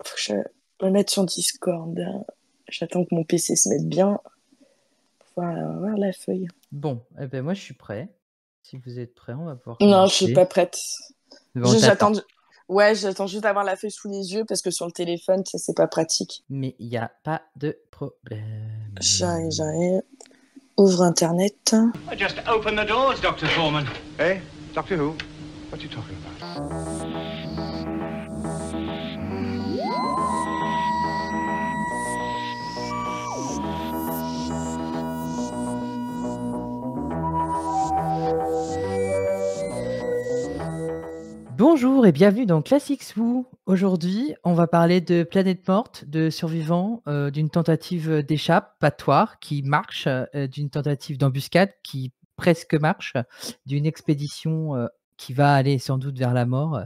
Faut que je me mette sur Discord. J'attends que mon PC se mette bien pour pouvoir voir la feuille. Bon, eh ben moi je suis prêt. Si vous êtes prêts, on va pouvoir Non, je suis commencer. pas prête. Bon, on t'attend. J'attends juste d'avoir la feuille sous les yeux parce que sur le téléphone, ça, c'est pas pratique. Mais il n'y a pas de problème. J'arrive. Ouvre Internet. Just open the doors, Dr. Foreman. Eh? Doctor Who? What are you talking about? Bonjour et bienvenue dans Classics Who. Aujourd'hui, on va parler de Planète Morte, de survivants, d'une tentative d'échappatoire qui marche, d'une tentative d'embuscade qui presque marche, d'une expédition qui va aller sans doute vers la mort.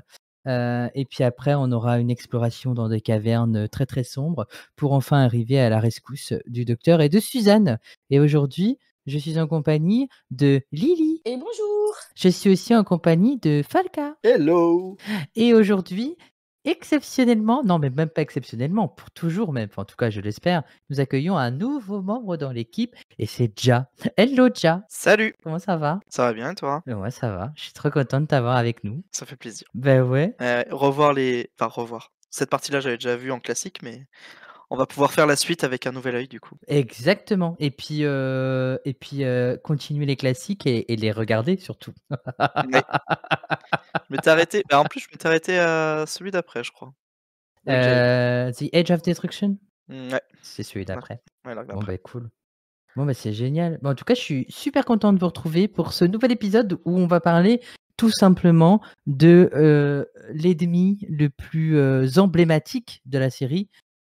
Et puis après, on aura une exploration dans des cavernes très très sombres pour enfin arriver à la rescousse du docteur et de Suzanne. Et aujourd'hui, je suis en compagnie de Lily. Et bonjour. Je suis aussi en compagnie de Falca. Hello. Et aujourd'hui, exceptionnellement, non mais même pas exceptionnellement, pour toujours même, en tout cas je l'espère, nous accueillons un nouveau membre dans l'équipe et c'est Ja. Hello Ja. Salut. Comment ça va? Ça va bien, toi? Ouais, ça va. Je suis trop content de t'avoir avec nous. Ça fait plaisir. Ben ouais. Revoir. Cette partie-là, j'avais déjà vu en classique, mais on va pouvoir faire la suite avec un nouvel œil, du coup. Exactement. Et puis, continuer les classiques et les regarder surtout. Ouais. Je m'étais arrêté. En plus, je m'étais arrêté à celui d'après, je crois. The Age of Destruction? Ouais. C'est celui d'après. Ouais, là, Bon d'après. bah cool. Bon bah c'est génial. Bon, en tout cas, je suis super content de vous retrouver pour ce nouvel épisode où on va parler tout simplement de l'ennemi le plus emblématique de la série,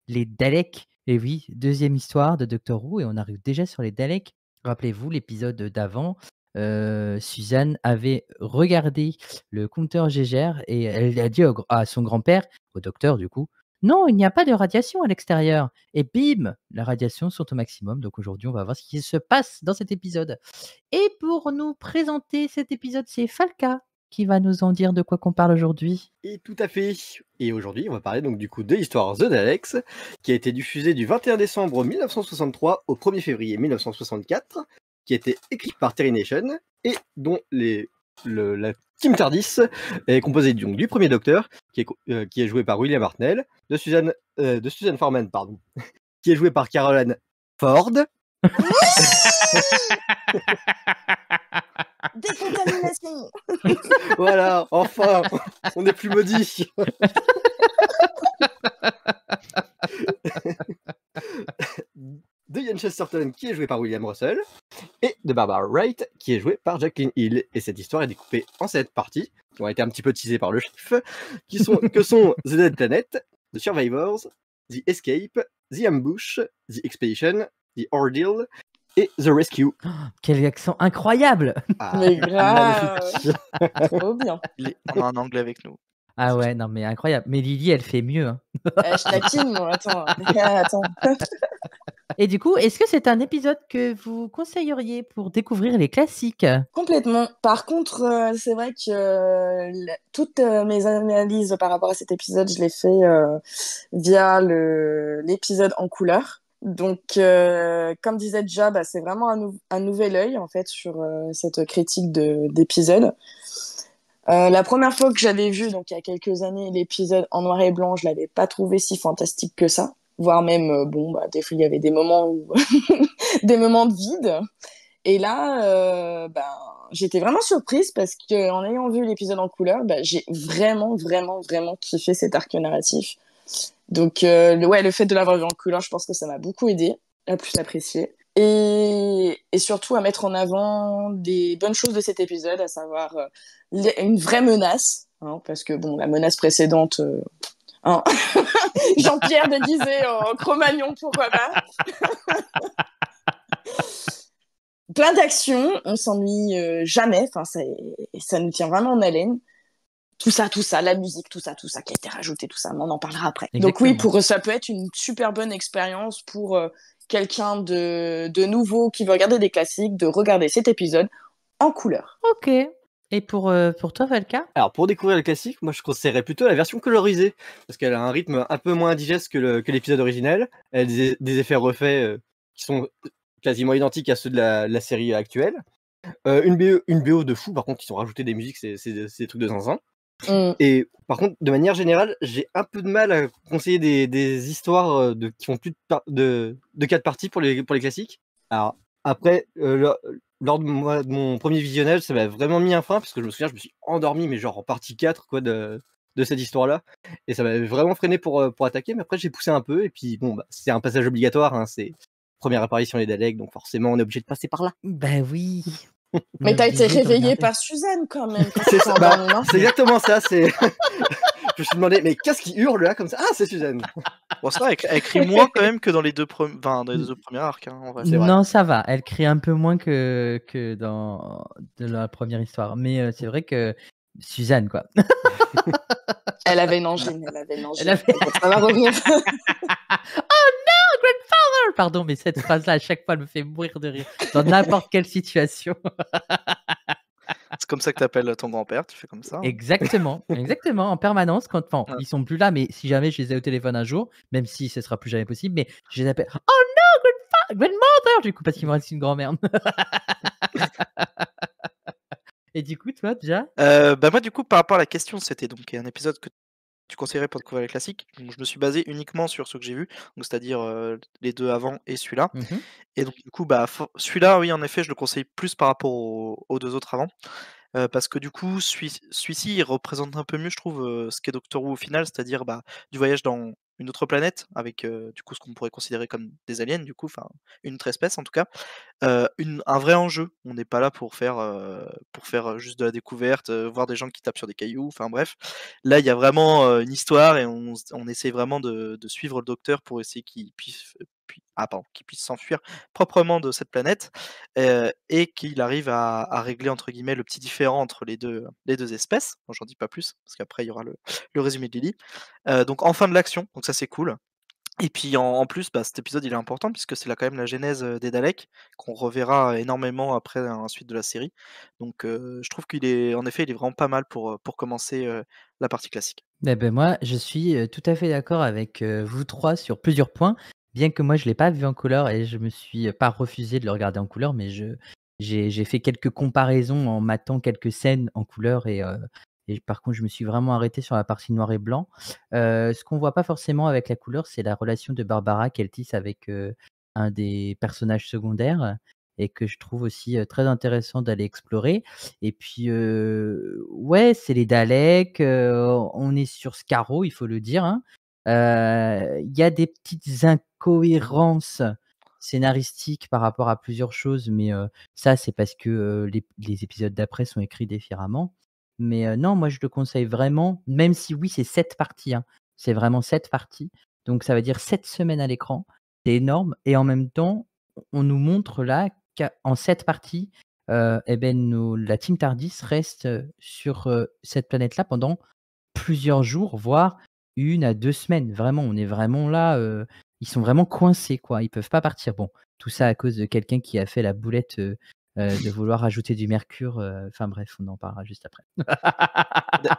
les Daleks. Et oui, deuxième histoire de Doctor Who et on arrive déjà sur les Daleks. Rappelez-vous l'épisode d'avant, Suzanne avait regardé le compteur Gégère et elle a dit à son grand-père, au docteur du coup, non, il n'y a pas de radiation à l'extérieur. Et bim, la radiation sont au maximum. Donc aujourd'hui, on va voir ce qui se passe dans cet épisode. Et pour nous présenter cet épisode, c'est Falca qui va nous en dire de quoi qu'on parle aujourd'hui. Et tout à fait. Et aujourd'hui, on va parler donc du coup de l'histoire The Daleks, qui a été diffusée du 21 décembre 1963 au 1er février 1964, qui a été écrite par Terry Nation et dont la Team TARDIS est composée donc du premier Docteur, qui est joué par William Hartnell, de Suzanne Foreman, pardon, qui est joué par Caroline Ford. Décontamination. Voilà, enfin, on n'est plus maudits. De Ian Chesterton, qui est joué par William Russell, et de Barbara Wright, qui est jouée par Jacqueline Hill. Et cette histoire est découpée en 7 parties, qui ont été un petit peu teasées par le chef, que sont The Dead Planet, The Survivors, The Escape, The Ambush, The Expedition, The Ordeal et The Rescue. Oh, quel accent incroyable! Mais grave. Trop bien. On a un anglais avec nous. Ah ouais, non mais incroyable. Mais Lily, elle fait mieux. Hein. Je taquine, moi. Attends. Et du coup, est-ce que c'est un épisode que vous conseilleriez pour découvrir les classiques? Complètement. Par contre, c'est vrai que toutes mes analyses par rapport à cet épisode, je les fais via l'épisode en couleur. Donc, comme disait déjà, c'est vraiment un nouvel œil en fait sur cette critique d'épisode. La première fois que j'avais vu, donc il y a quelques années, l'épisode en noir et blanc, je l'avais pas trouvé si fantastique que ça. Voire même, des fois, il y avait des moments des moments de vide. Et là, j'étais vraiment surprise parce que en ayant vu l'épisode en couleur, j'ai vraiment, vraiment, vraiment kiffé cet arc narratif. Donc, le fait de l'avoir vu en couleur, je pense que ça m'a beaucoup aidé à plus apprécier. Et surtout à mettre en avant des bonnes choses de cet épisode, à savoir une vraie menace, hein, parce que la menace précédente, hein, Jean-Pierre déguisé en Cro-Magnon, pourquoi pas. Plein d'actions, on s'ennuie jamais, ça nous tient vraiment en haleine. Tout ça, la musique, tout ça qui a été rajouté, tout ça, mais on en parlera après. Exactement. Donc oui, ça peut être une super bonne expérience pour quelqu'un de nouveau qui veut regarder des classiques, de regarder cet épisode en couleur. Ok, Et pour toi, Valka? Alors, pour découvrir le classique, moi je conseillerais plutôt la version colorisée, parce qu'elle a un rythme un peu moins indigeste que l'épisode original. Elle a des effets refaits qui sont quasiment identiques à ceux de la série actuelle. Une BO de fou, par contre, ils ont rajouté des musiques, c'est des trucs de zinzin. Et par contre, de manière générale, j'ai un peu de mal à conseiller des histoires qui font plus de 4 parties pour les classiques. Alors, après, lors de mon premier visionnage, ça m'a vraiment mis un frein, parce que je me souviens, je me suis endormi, mais genre en partie 4 quoi, de cette histoire-là. Et ça m'avait vraiment freiné pour attaquer, mais après, j'ai poussé un peu, et puis bon, bah, c'est un passage obligatoire, hein, c'est première apparition des Daleks, donc forcément, on est obligé de passer par là. Bah oui. On Mais est t'as été obligé de réveillé regarder. par Suzanne quand même quand tu C'est t'es ça, bah, endormi, non? c'est exactement ça, c'est. Je me suis demandé, mais qu'est-ce qui hurle là comme ça? Ah, c'est Suzanne! Bon, ça, elle crie moins quand même que dans les deux, dans les deux premiers arcs, hein, en vrai. C'est vrai. Non, ça va. Elle crie un peu moins que dans de la première histoire. Mais c'est vrai que Suzanne, quoi. Elle avait une angine. Elle avait- T'inquiète, ça va revenir. Oh non, grandfather! Pardon, mais cette phrase-là, à chaque fois, elle me fait mourir de rire. Dans n'importe quelle situation. C'est comme ça que t'appelles ton grand-père, tu fais comme ça. Hein. Exactement, exactement, en permanence. Enfin, Ouais. ils sont plus là, mais si jamais je les ai au téléphone un jour, même si ce sera plus jamais possible, mais je les appelle. Oh non, grandmother! Du coup, parce qu'il me reste une grand-mère. Et du coup, toi, déjà? Bah moi, du coup, par rapport à la question, c'était donc un épisode que tu conseillerais pour découvrir les classiques. Donc, je me suis basé uniquement sur ceux que j'ai vus, donc c'est-à-dire les deux avant et celui-là. Mhm. Et donc, du coup, bah, celui-là, oui, en effet, je le conseille plus par rapport aux deux autres avant. Parce que du coup, celui-ci, il représente un peu mieux, je trouve, ce qu'est Doctor Who au final, c'est-à-dire bah, du voyage dans une autre planète avec du coup ce qu'on pourrait considérer comme des aliens, du coup, enfin une autre espèce en tout cas. Un vrai enjeu. On n'est pas là pour faire juste de la découverte, voir des gens qui tapent sur des cailloux, enfin bref. Là, il y a vraiment, une histoire et on essaie vraiment de suivre le docteur pour essayer qu'il puisse s'enfuir proprement de cette planète, et qu'il arrive à régler entre guillemets «le petit différend» entre les 2 espèces. Bon, j'en dis pas plus, parce qu'après il y aura le résumé de Lily. Donc en fin de l'action, donc ça c'est cool. Et puis en plus, bah, cet épisode il est important puisque c'est là quand même la genèse, des Daleks, qu'on reverra énormément après dans la suite de la série. Donc je trouve il est vraiment pas mal pour commencer, la partie classique. Eh ben moi, je suis tout à fait d'accord avec vous trois sur plusieurs points, bien que moi je l'ai pas vu en couleur et je me suis pas refusé de le regarder en couleur, mais j'ai fait quelques comparaisons en matant quelques scènes en couleur et par contre je me suis vraiment arrêté sur la partie noir et blanc. Ce qu'on voit pas forcément avec la couleur, c'est la relation de Barbara qu'elle tisse avec un des personnages secondaires et que je trouve aussi très intéressant d'aller explorer. Et puis, ouais, c'est les Daleks, on est sur Skaro, il faut le dire, hein. Il y a des petites incohérences scénaristiques par rapport à plusieurs choses, mais ça, c'est parce que, les épisodes d'après sont écrits différemment. Mais non, moi, je le conseille vraiment, même si oui, c'est 7 parties, hein. C'est vraiment 7 parties, donc ça veut dire 7 semaines à l'écran. C'est énorme et en même temps, on nous montre là qu'en 7 parties, et ben, la team TARDIS reste, sur, cette planète-là pendant plusieurs jours, voire 1 à 2 semaines. Vraiment, on est vraiment là, ils sont vraiment coincés, quoi. Ils peuvent pas partir. Bon, tout ça à cause de quelqu'un qui a fait la boulette, de vouloir rajouter du mercure, enfin bref, on en parlera juste après.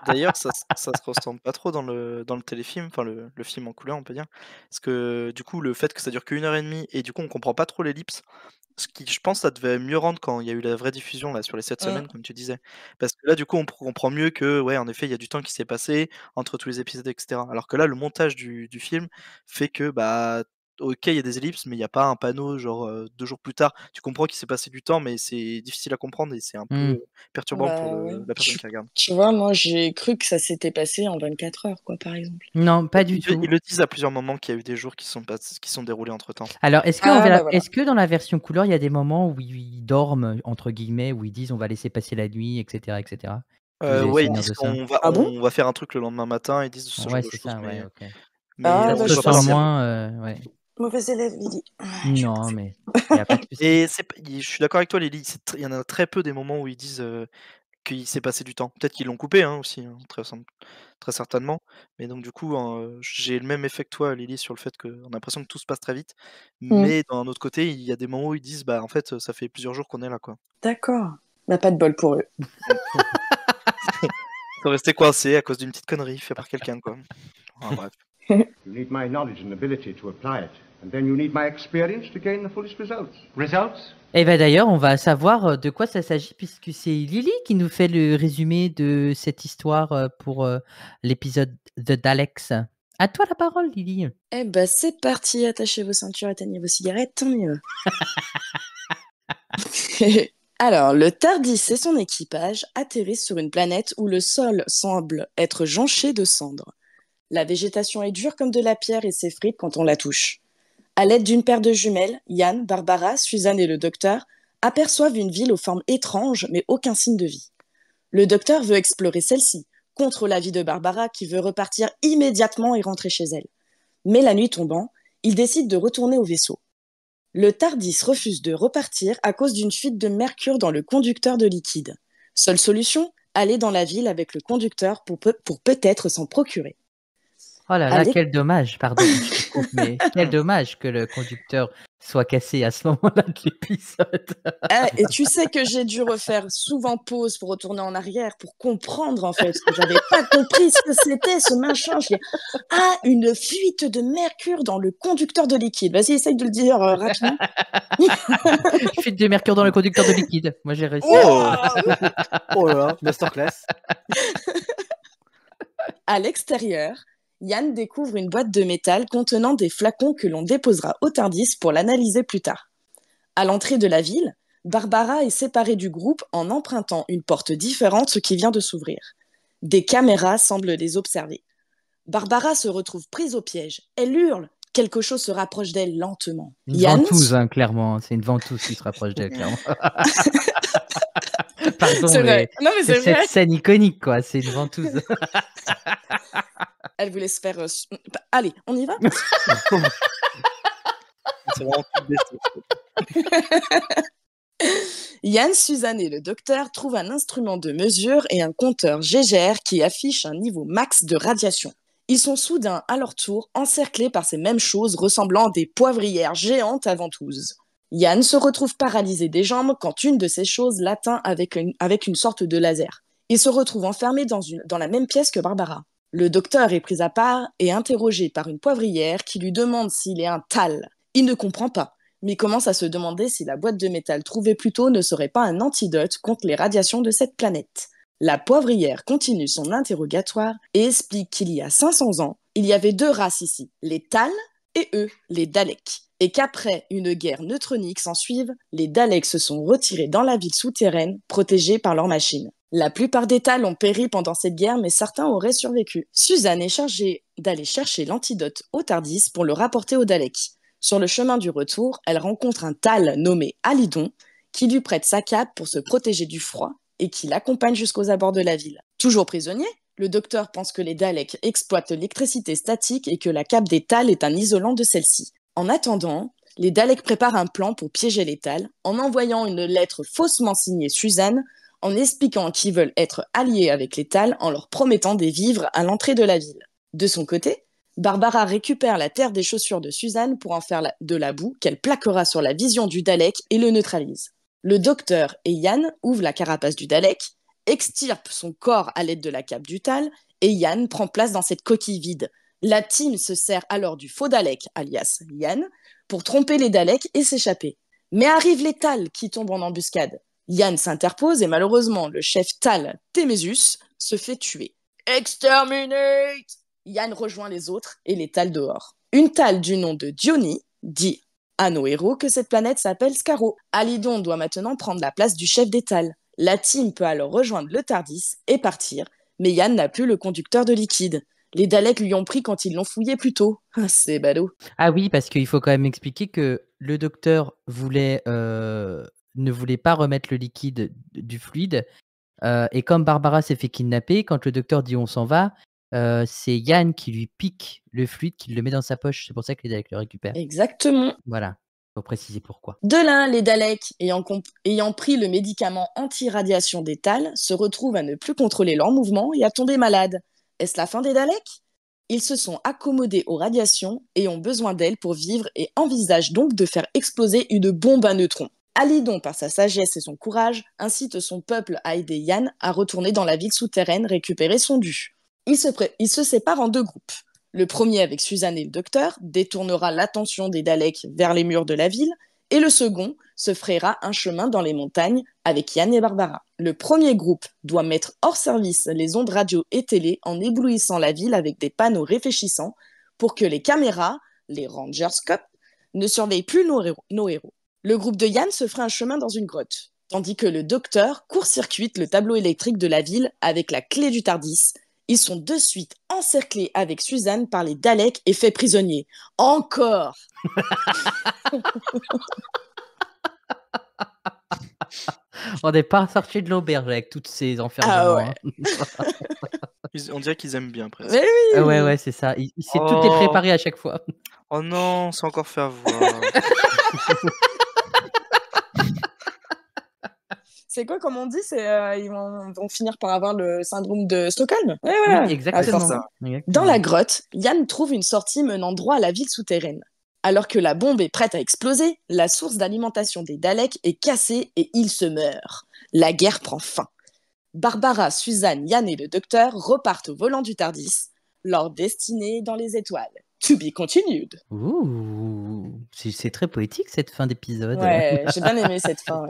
D'ailleurs, ça se ressemble pas trop dans le téléfilm, enfin le film en couleur, on peut dire. Parce que du coup, le fait que ça dure qu'1 heure et demie et du coup, on comprend pas trop l'ellipse, ce qui, je pense, ça devait mieux rendre quand il y a eu la vraie diffusion là sur les 7 Mmh. semaines, comme tu disais. Parce que là, du coup, on comprend mieux que, ouais, en effet, il y a du temps qui s'est passé entre tous les épisodes, et cetera. Alors que là, le montage du film fait que, bah, OK, il y a des ellipses, mais il y a pas un panneau genre, 2 jours plus tard. Tu comprends qu'il s'est passé du temps, mais c'est difficile à comprendre et c'est un Mmh. peu perturbant pour Bah ouais. la personne qui regarde. Tu vois, moi j'ai cru que ça s'était passé en 24 heures, quoi, par exemple. Non, pas du Ils tout. le disent à plusieurs moments qu'il y a eu des jours qui sont déroulés entre-temps. Alors, Ah bah voilà. est-ce que dans la version couleur, il y a des moments où ils «dorment» entre guillemets, où ils disent: «On va laisser passer la nuit» et cetera et cetera? Est-ce que vous avez Ouais, ils souvenir disent de ça? Ah bon? on va faire un truc le lendemain matin, ils disent ce genre Ouais, de c'est choses, ça, ouais, OK. mais Ah Ça bah se on je voit pas sais ressent pas. moins, ouais. Mauvais élève, Lily. Je suis Non, passée. mais il y a pas de souci. et c'est p je suis d'accord avec toi Lily, il y en a très peu des moments où ils disent, qu'il s'est passé du temps. Peut-être qu'ils l'ont coupé, hein, aussi, hein, très certainement, mais donc du coup, j'ai le même effet que toi Lily sur le fait qu'on a l'impression que tout se passe très vite, Mmh. mais d'un autre côté, il y a des moments où ils disent: «Bah, en fait, ça fait plusieurs jours qu'on est là, quoi». D'accord. Bah, pas de bol pour eux. Ils sont restés coincés à cause d'une petite connerie faite par quelqu'un, quoi. Enfin, bref. You need my knowledge and ability to apply it. And then you need my experience to gain the fullest results. Results? Et ben d'ailleurs, on va savoir de quoi ça s'agit puisque c'est Lily qui nous fait le résumé de cette histoire pour l'épisode The Daleks. À toi la parole, Lily. Eh ben, c'est parti, attachez vos ceintures, éteignez vos cigarettes, on y va. Alors, le TARDIS et son équipage atterrissent sur une planète où le sol semble être jonché de cendres. La végétation est dure comme de la pierre et s'effrite quand on la touche. À l'aide d'une paire de jumelles, Yann, Barbara, Suzanne et le docteur aperçoivent une ville aux formes étranges mais aucun signe de vie. Le docteur veut explorer celle-ci, contre l'avis de Barbara qui veut repartir immédiatement et rentrer chez elle. Mais la nuit tombant, il décide de retourner au vaisseau. Le TARDIS refuse de repartir à cause d'une fuite de mercure dans le conducteur de liquide. Seule solution, aller dans la ville avec le conducteur pour peut-être s'en procurer. Oh là là, Allez. quel dommage, pardon, je te coupe, mais quel dommage que le conducteur soit cassé à ce moment-là de l'épisode. Et tu sais que j'ai dû refaire souvent pause pour retourner en arrière pour comprendre en fait, parce que j'avais pas compris ce que c'était ce machin. Je dis, une fuite de mercure dans le conducteur de liquide. Vas-y, essaye de le dire rapidement. Fuite de mercure dans le conducteur de liquide. Moi j'ai réussi. Oh là là, masterclass. À l'extérieur, Yann découvre une boîte de métal contenant des flacons que l'on déposera au TARDIS pour l'analyser plus tard. À l'entrée de la ville, Barbara est séparée du groupe en empruntant une porte différente qui vient de s'ouvrir. Des caméras semblent les observer. Barbara se retrouve prise au piège. Elle hurle. Quelque chose se rapproche d'elle lentement. Une ventouse, hein, clairement. C'est une ventouse qui se rapproche d'elle, clairement. Pardon, C'est vrai. mais Non, mais c'est cette vrai. scène iconique, quoi. C'est une ventouse. Elle voulait se faire... Allez, on y va. C'est vraiment tout Yann, Suzanne et le docteur trouvent un instrument de mesure et un compteur GGR qui affiche un niveau max de radiation. Ils sont soudain, à leur tour, encerclés par ces mêmes choses ressemblant à des poivrières géantes à ventouses. Yann se retrouve paralysé des jambes quand une de ces choses l'atteint avec une sorte de laser. Il se retrouve enfermé dans la même pièce que Barbara. Le docteur est pris à part et interrogé par une poivrière qui lui demande s'il est un Tal. Il ne comprend pas, mais commence à se demander si la boîte de métal trouvée plus tôt ne serait pas un antidote contre les radiations de cette planète. La poivrière continue son interrogatoire et explique qu'il y a 500 ans, il y avait deux races ici, les Tal et eux, les Daleks. Et qu'après une guerre neutronique s'ensuive, les Daleks se sont retirés dans la ville souterraine, protégés par leurs machines. La plupart des Tal ont péri pendant cette guerre, mais certains auraient survécu. Suzanne est chargée d'aller chercher l'antidote au TARDIS pour le rapporter aux Daleks. Sur le chemin du retour, elle rencontre un Tal nommé Alidon, qui lui prête sa cape pour se protéger du froid et qui l'accompagne jusqu'aux abords de la ville. Toujours prisonnier, le docteur pense que les Daleks exploitent l'électricité statique et que la cape des Tal est un isolant de celle-ci. En attendant, les Daleks préparent un plan pour piéger les Tal en envoyant une lettre faussement signée Suzanne, en expliquant qu'ils veulent être alliés avec les Tal en leur promettant des vivres à l'entrée de la ville. De son côté, Barbara récupère la terre des chaussures de Suzanne pour en faire de la boue qu'elle plaquera sur la vision du Dalek et le neutralise. Le docteur et Yann ouvrent la carapace du Dalek, extirpent son corps à l'aide de la cape du Tal et Yann prend place dans cette coquille vide. La team se sert alors du faux Dalek, alias Yann, pour tromper les Daleks et s'échapper. Mais arrivent les Tal qui tombent en embuscade. Yann s'interpose et malheureusement, le chef Tal, Témésus, se fait tuer. Exterminate! Yann rejoint les autres et les Tal dehors. Une Tal du nom de Diony dit à nos héros que cette planète s'appelle Skaro. Alidon doit maintenant prendre la place du chef des Tal. La team peut alors rejoindre le TARDIS et partir, mais Yann n'a plus le conducteur de liquide. Les Daleks lui ont pris quand ils l'ont fouillé plus tôt. C'est ballot. Ah oui, parce qu'il faut quand même expliquer que le docteur ne voulait pas remettre le liquide du fluide. Et comme Barbara s'est fait kidnapper, quand le docteur dit on s'en va, c'est Yann qui lui pique le fluide, qui le met dans sa poche. C'est pour ça que les Daleks le récupèrent. Exactement. Voilà, faut préciser pourquoi. De là, les Daleks, ayant pris le médicament anti-radiation des Tal, se retrouvent à ne plus contrôler leurs mouvements et à tomber malades. Est-ce la fin des Daleks ? Ils se sont accommodés aux radiations et ont besoin d'elles pour vivre et envisagent donc de faire exploser une bombe à neutrons. Alidon, par sa sagesse et son courage, incite son peuple à aider Yann à retourner dans la ville souterraine récupérer son dû. Ils se séparent en 2 groupes. Le premier, avec Suzanne et le docteur, détournera l'attention des Daleks vers les murs de la ville, et le second se frayera un chemin dans les montagnes avec Yann et Barbara. Le premier groupe doit mettre hors service les ondes radio et télé en éblouissant la ville avec des panneaux réfléchissants pour que les caméras, les Rangers Cop, ne surveillent plus nos héros. Le groupe de Yann se fera un chemin dans une grotte, tandis que le docteur court-circuite le tableau électrique de la ville avec la clé du Tardis. Ils sont de suite encerclés avec Suzanne par les Daleks et faits prisonniers. Encore. On n'est pas sorti de l'auberge avec toutes ces enfermements. Ah ouais. On dirait qu'ils aiment bien presque. Mais oui. Ouais, c'est ça. Il s'est tout est préparé à chaque fois. Oh non, c'est encore fait avoir. C'est quoi, comme on dit, ils vont finir par avoir le syndrome de Stockholm. Ouais, voilà. Oui, exactement. Dans la grotte, Yann trouve une sortie menant droit à la ville souterraine. Alors que la bombe est prête à exploser, la source d'alimentation des Daleks est cassée et ils se meurent. La guerre prend fin. Barbara, Suzanne, Yann et le docteur repartent au volant du Tardis. Leur destinée dans les étoiles. To be continued. Ouh, c'est très poétique cette fin d'épisode. Ouais, j'ai bien aimé cette fin.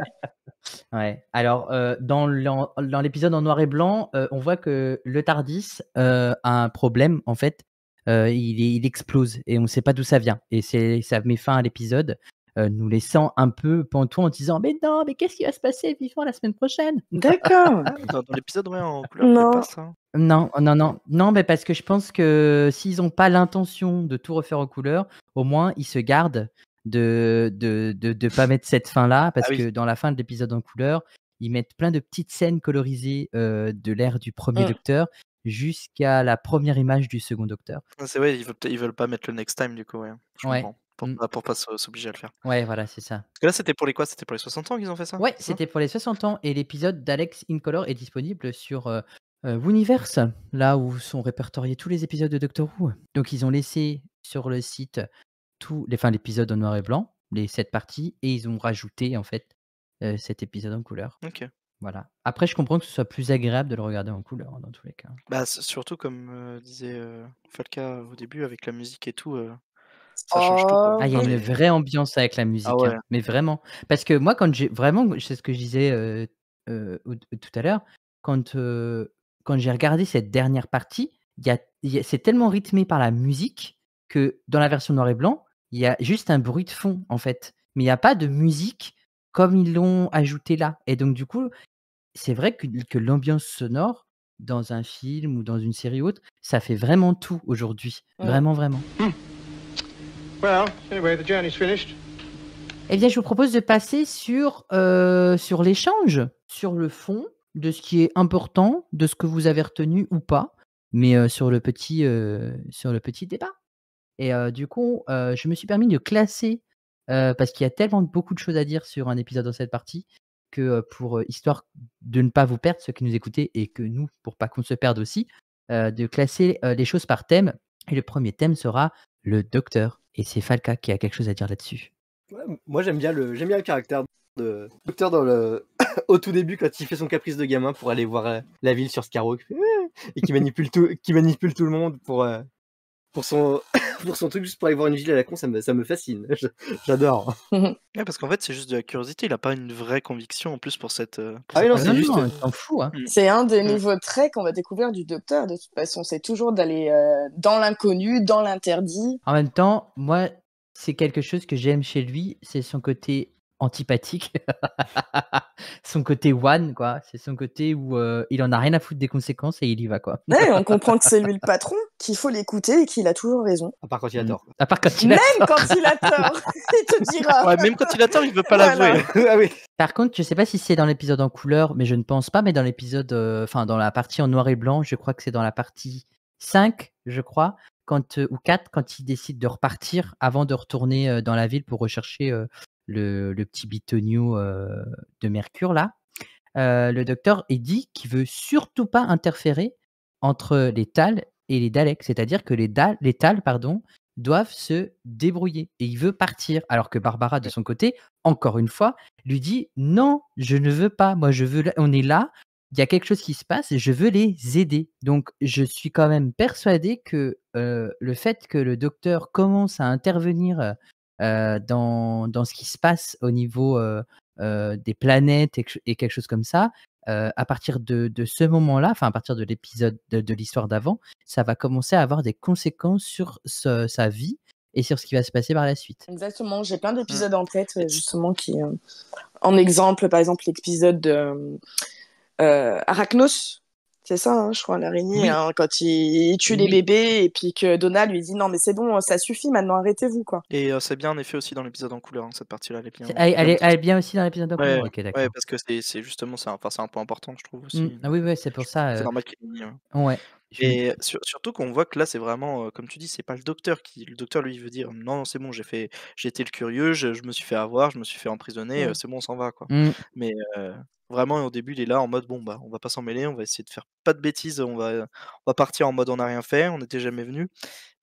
Ouais. Alors, dans l'épisode en noir et blanc, on voit que le Tardis a un problème, en fait. Il explose et on ne sait pas d'où ça vient. Et ça met fin à l'épisode, nous laissant un peu pantois en disant « Mais non, mais qu'est-ce qui va se passer vivant la semaine prochaine ?» D'accord. Dans l'épisode, ouais, en couleur, il y a pas ça. Non, mais parce que je pense que s'ils n'ont pas l'intention de tout refaire en couleur, au moins ils se gardent de pas mettre cette fin-là, parce que dans la fin de l'épisode en couleur, ils mettent plein de petites scènes colorisées de l'ère du premier Docteur jusqu'à la première image du second Docteur. C'est vrai, ils veulent pas mettre le next time, du coup, ouais. Je comprends. Pour pas s'obliger à le faire. Ouais, voilà, c'est ça. Parce que là, c'était pour les quoi? C'était pour les 60 ans qu'ils ont fait ça? Ouais, c'était pour les 60 ans. Et l'épisode d'Alex in Color est disponible sur Wooniverse, là où sont répertoriés tous les épisodes de Doctor Who. Donc, ils ont laissé sur le site l'épisode en noir et blanc, les 7 parties, et ils ont rajouté, en fait, cet épisode en couleur. Ok. Voilà. Après, je comprends que ce soit plus agréable de le regarder en couleur, dans tous les cas. Bah, surtout, comme disait Falca au début, avec la musique et tout, ça change tout, quoi. Ah, il y a une vraie ambiance avec la musique, ouais. mais vraiment. Parce que moi, c'est ce que je disais tout à l'heure, quand j'ai regardé cette dernière partie, c'est tellement rythmé par la musique que dans la version noir et blanc, il y a juste un bruit de fond, en fait. Mais il n'y a pas de musique comme ils l'ont ajouté là. Et donc, du coup, c'est vrai que l'ambiance sonore dans un film ou dans une série autre, ça fait vraiment tout aujourd'hui. Vraiment, vraiment. Well, anyway, the journey's finished. Eh bien, je vous propose de passer sur l'échange, sur le fond de ce qui est important, de ce que vous avez retenu ou pas, mais sur le petit débat. Et du coup, je me suis permis de classer, parce qu'il y a tellement beaucoup de choses à dire sur un épisode dans cette partie, que pour histoire de ne pas vous perdre, ceux qui nous écoutez, et que nous, pour pas qu'on se perde aussi, de classer les choses par thème. Et le premier thème sera le docteur. Et c'est Falca qui a quelque chose à dire là-dessus. Ouais, moi j'aime bien le caractère de docteur au tout début, quand il fait son caprice de gamin pour aller voir la ville sur Scarrow et qui manipule tout le monde pour son truc, juste pour aller voir une ville à la con. Ça me fascine, j'adore. Ouais, parce qu'en fait, c'est juste de la curiosité, il a pas une vraie conviction en plus pour cette. Non, c'est juste. Non, t'en fous, hein. C'est un des nouveaux traits qu'on va découvrir du docteur. De toute façon, c'est toujours d'aller dans l'inconnu, dans l'interdit. En même temps, moi, c'est quelque chose que j'aime chez lui, c'est son côté antipathique, son côté one, quoi. C'est son côté où il en a rien à foutre des conséquences et il y va, quoi. Ouais, on comprend que c'est lui le patron, qu'il faut l'écouter et qu'il a toujours raison. À part quand il a tort. À part quand il a Même quand il a tort, il te dira. Ouais, même quand il a tort, il veut pas Voilà. l'avouer. Ah oui. Par contre, je sais pas si c'est dans l'épisode en couleur, mais je ne pense pas, mais dans l'épisode, dans la partie en noir et blanc, je crois que c'est dans la partie 5, je crois, ou 4, quand il décide de repartir avant de retourner dans la ville pour rechercher le petit bitonio de Mercure, là. Le docteur dit qu'il veut surtout pas interférer entre les Tal et les Daleks, c'est-à-dire que les Tal, doivent se débrouiller et il veut partir. Alors que Barbara, de son côté, encore une fois, lui dit non, je ne veux pas. Moi, on est là, il y a quelque chose qui se passe et je veux les aider. Donc, je suis quand même persuadée que le fait que le docteur commence à intervenir dans ce qui se passe au niveau des planètes et quelque chose comme ça, à partir de ce moment-là, enfin à partir de l'épisode de l'histoire d'avant, ça va commencer à avoir des conséquences sur sa vie et sur ce qui va se passer par la suite. Exactement, j'ai plein Mm. d'épisodes en tête, Et justement, qui... en exemple, par exemple, l'épisode de Arachnos, c'est ça, hein, je crois, l'araignée, Oui. hein, quand il tue les Oui. bébés, et puis que Donna lui dit « Non, mais c'est bon, ça suffit, maintenant, arrêtez-vous, quoi. c'est bien en effet aussi dans l'épisode en couleur, hein, cette partie-là, elle est bien. Elle est bien aussi dans l'épisode de Ouais, couleur. Ok, ouais, d'accord. parce que c'est justement c'est un point important, je trouve aussi. Ah oui, ouais, c'est pour ça. C'est normal qu'il l'ait mis. Ouais. Ouais. Et surtout qu'on voit que là, c'est vraiment, comme tu dis, c'est pas le docteur qui. Le docteur, lui, il veut dire non, non, c'est bon, j'ai été le curieux, je me suis fait avoir, je me suis fait emprisonner, Mm. c'est bon, on s'en va, quoi. Mm. Mais vraiment, au début, il est là en mode bon, bah, on va pas s'en mêler, on va essayer de faire pas de bêtises, on va partir en mode on n'a rien fait, on n'était jamais venu.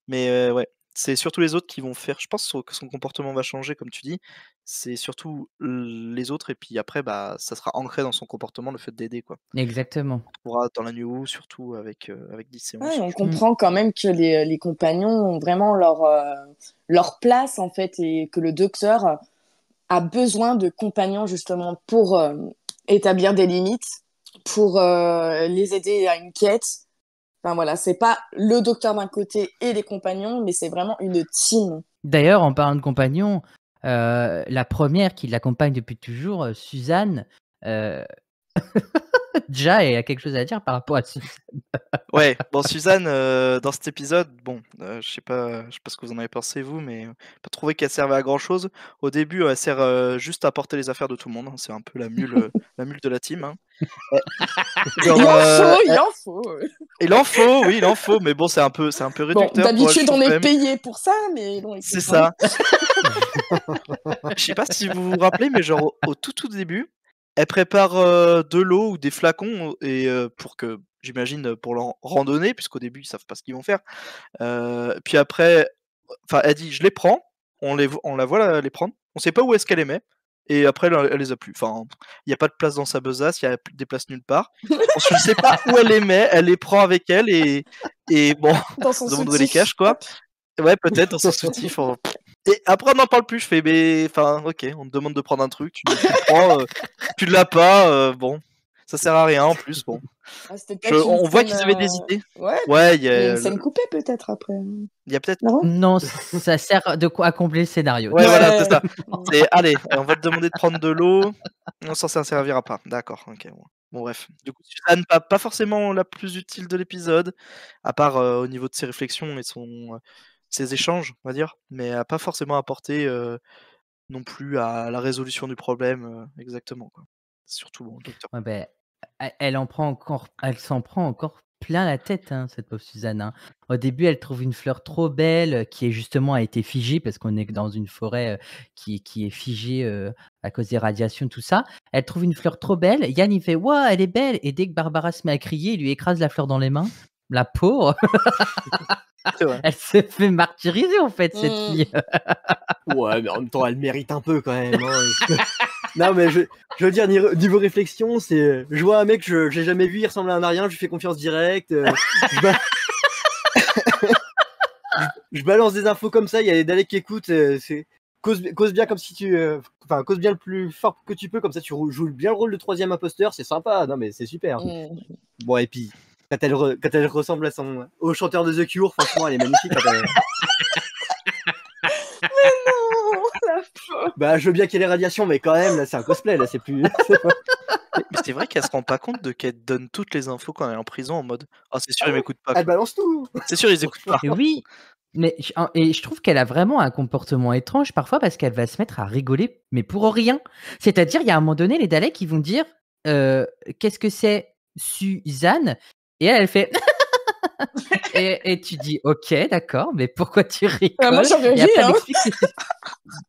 Mais ouais, c'est surtout les autres qui vont faire. Je pense que son comportement va changer, comme tu dis. C'est surtout les autres, et puis après, bah, ça sera ancré dans son comportement, le fait d'aider, quoi. Exactement. On pourra dans la New Who, surtout avec 10 et 11. Ouais, on comprend quand même que les compagnons ont vraiment leur place, en fait, et que le docteur a besoin de compagnons, justement, pour établir des limites, pour les aider à une quête. Enfin, voilà, c'est pas le docteur d'un côté et les compagnons, mais c'est vraiment une team. D'ailleurs, en parlant de compagnons, la première qui l'accompagne depuis toujours, Suzanne, déjà, elle a quelque chose à dire par rapport à Suzanne. Ouais, bon, Suzanne, dans cet épisode, bon, je sais pas ce que vous en avez pensé, vous, mais pas trouvé qu'elle servait à grand chose. Au début, elle sert juste à porter les affaires de tout le monde, hein. C'est un peu la mule de la team, hein. Genre, Il en faut. il en faut, oui, il en faut, mais bon, c'est un peu Bon, réducteur pour elle, je d'habitude, trouve, on quand est même. payé pour ça, mais bon, C'est écoute, hein. ça. Je sais pas si vous vous rappelez, mais genre au tout début, elle prépare de l'eau ou des flacons et pour que j'imagine pour leur randonnée, puisqu'au début ils savent pas ce qu'ils vont faire. Puis après, enfin elle dit je les prends, on la voit les prendre, on sait pas où est-ce qu'elle les met. Et après, elle les a plus. Enfin, il n'y a pas de place dans sa besace, il y a des places nulle part. Je ne sais pas où elle les met, elle les prend avec elle et bon, Dans son on se demande où elle les soutif. cache, quoi. Ouais, peut-être dans son soutif. Et après, on n'en parle plus. Je fais, mais enfin, ok, on te demande de prendre un truc, tu le prends, tu l'as pas, bon, ça sert à rien en plus. Bon, Ah, c'était peut-être on une voit scène, qu'ils avaient des idées. Ouais, Ouais, il y il y a a, une scène coupée peut-être après. il y a peut-être. Non? Non, ça sert de quoi à combler le scénario. Ouais, voilà, Ouais. c'est ça. C'est, allez, on va te demander de prendre de l'eau. Non, ça ne servira pas. D'accord, ok. Bon, bref. Du coup, Suzanne, pas forcément la plus utile de l'épisode, à part au niveau de ses réflexions et ses échanges, on va dire, mais elle n'a pas forcément apporté non plus à la résolution du problème exactement, quoi. Surtout bon, le docteur. Ouais, ben, elle s'en prend encore plein la tête, hein, cette pauvre Suzanne, hein. Au début, elle trouve une fleur trop belle qui est justement a été figée parce qu'on est dans une forêt qui est figée à cause des radiations, tout ça. Elle trouve une fleur trop belle. Yann, il fait waouh, elle est belle. Et dès que Barbara se met à crier, il lui écrase la fleur dans les mains. La pauvre, C'est vrai. elle se fait martyriser en fait, cette Mm. fille. Ouais, mais en même temps, elle mérite un peu quand même, hein. Non, mais je veux dire, niveau réflexion, c'est. Je vois un mec que j'ai jamais vu, il ressemble à un arien, je lui fais confiance directe. Je balance des infos comme ça, il y a les Daleks qui écoutent. Cause bien comme si tu. Enfin, cause bien le plus fort que tu peux, comme ça tu joues bien le rôle de troisième imposteur, c'est sympa. Non, mais c'est super. Mm. Bon, et puis, quand elle ressemble au chanteur de The Cure, franchement, elle est magnifique. Non, la pauvre. Bah, je veux bien qu'il y ait les radiations, mais quand même, là, c'est un cosplay, là, c'est plus. Mais c'est vrai qu'elle se rend pas compte de qu'elle donne toutes les infos quand elle est en prison en mode ah, c'est sûr, ils m'écoutent pas. Elle balance tout. C'est sûr, ils écoutent pas. Et oui, mais je trouve qu'elle a vraiment un comportement étrange parfois parce qu'elle va se mettre à rigoler, mais pour rien. C'est-à-dire, il y a un moment donné, les Daleks, ils vont dire qu'est-ce que c'est Suzanne? Et elle fait et tu dis ok, d'accord, mais pourquoi tu rigoles? Moi, j'aurais Et ri, après, elle hein. explique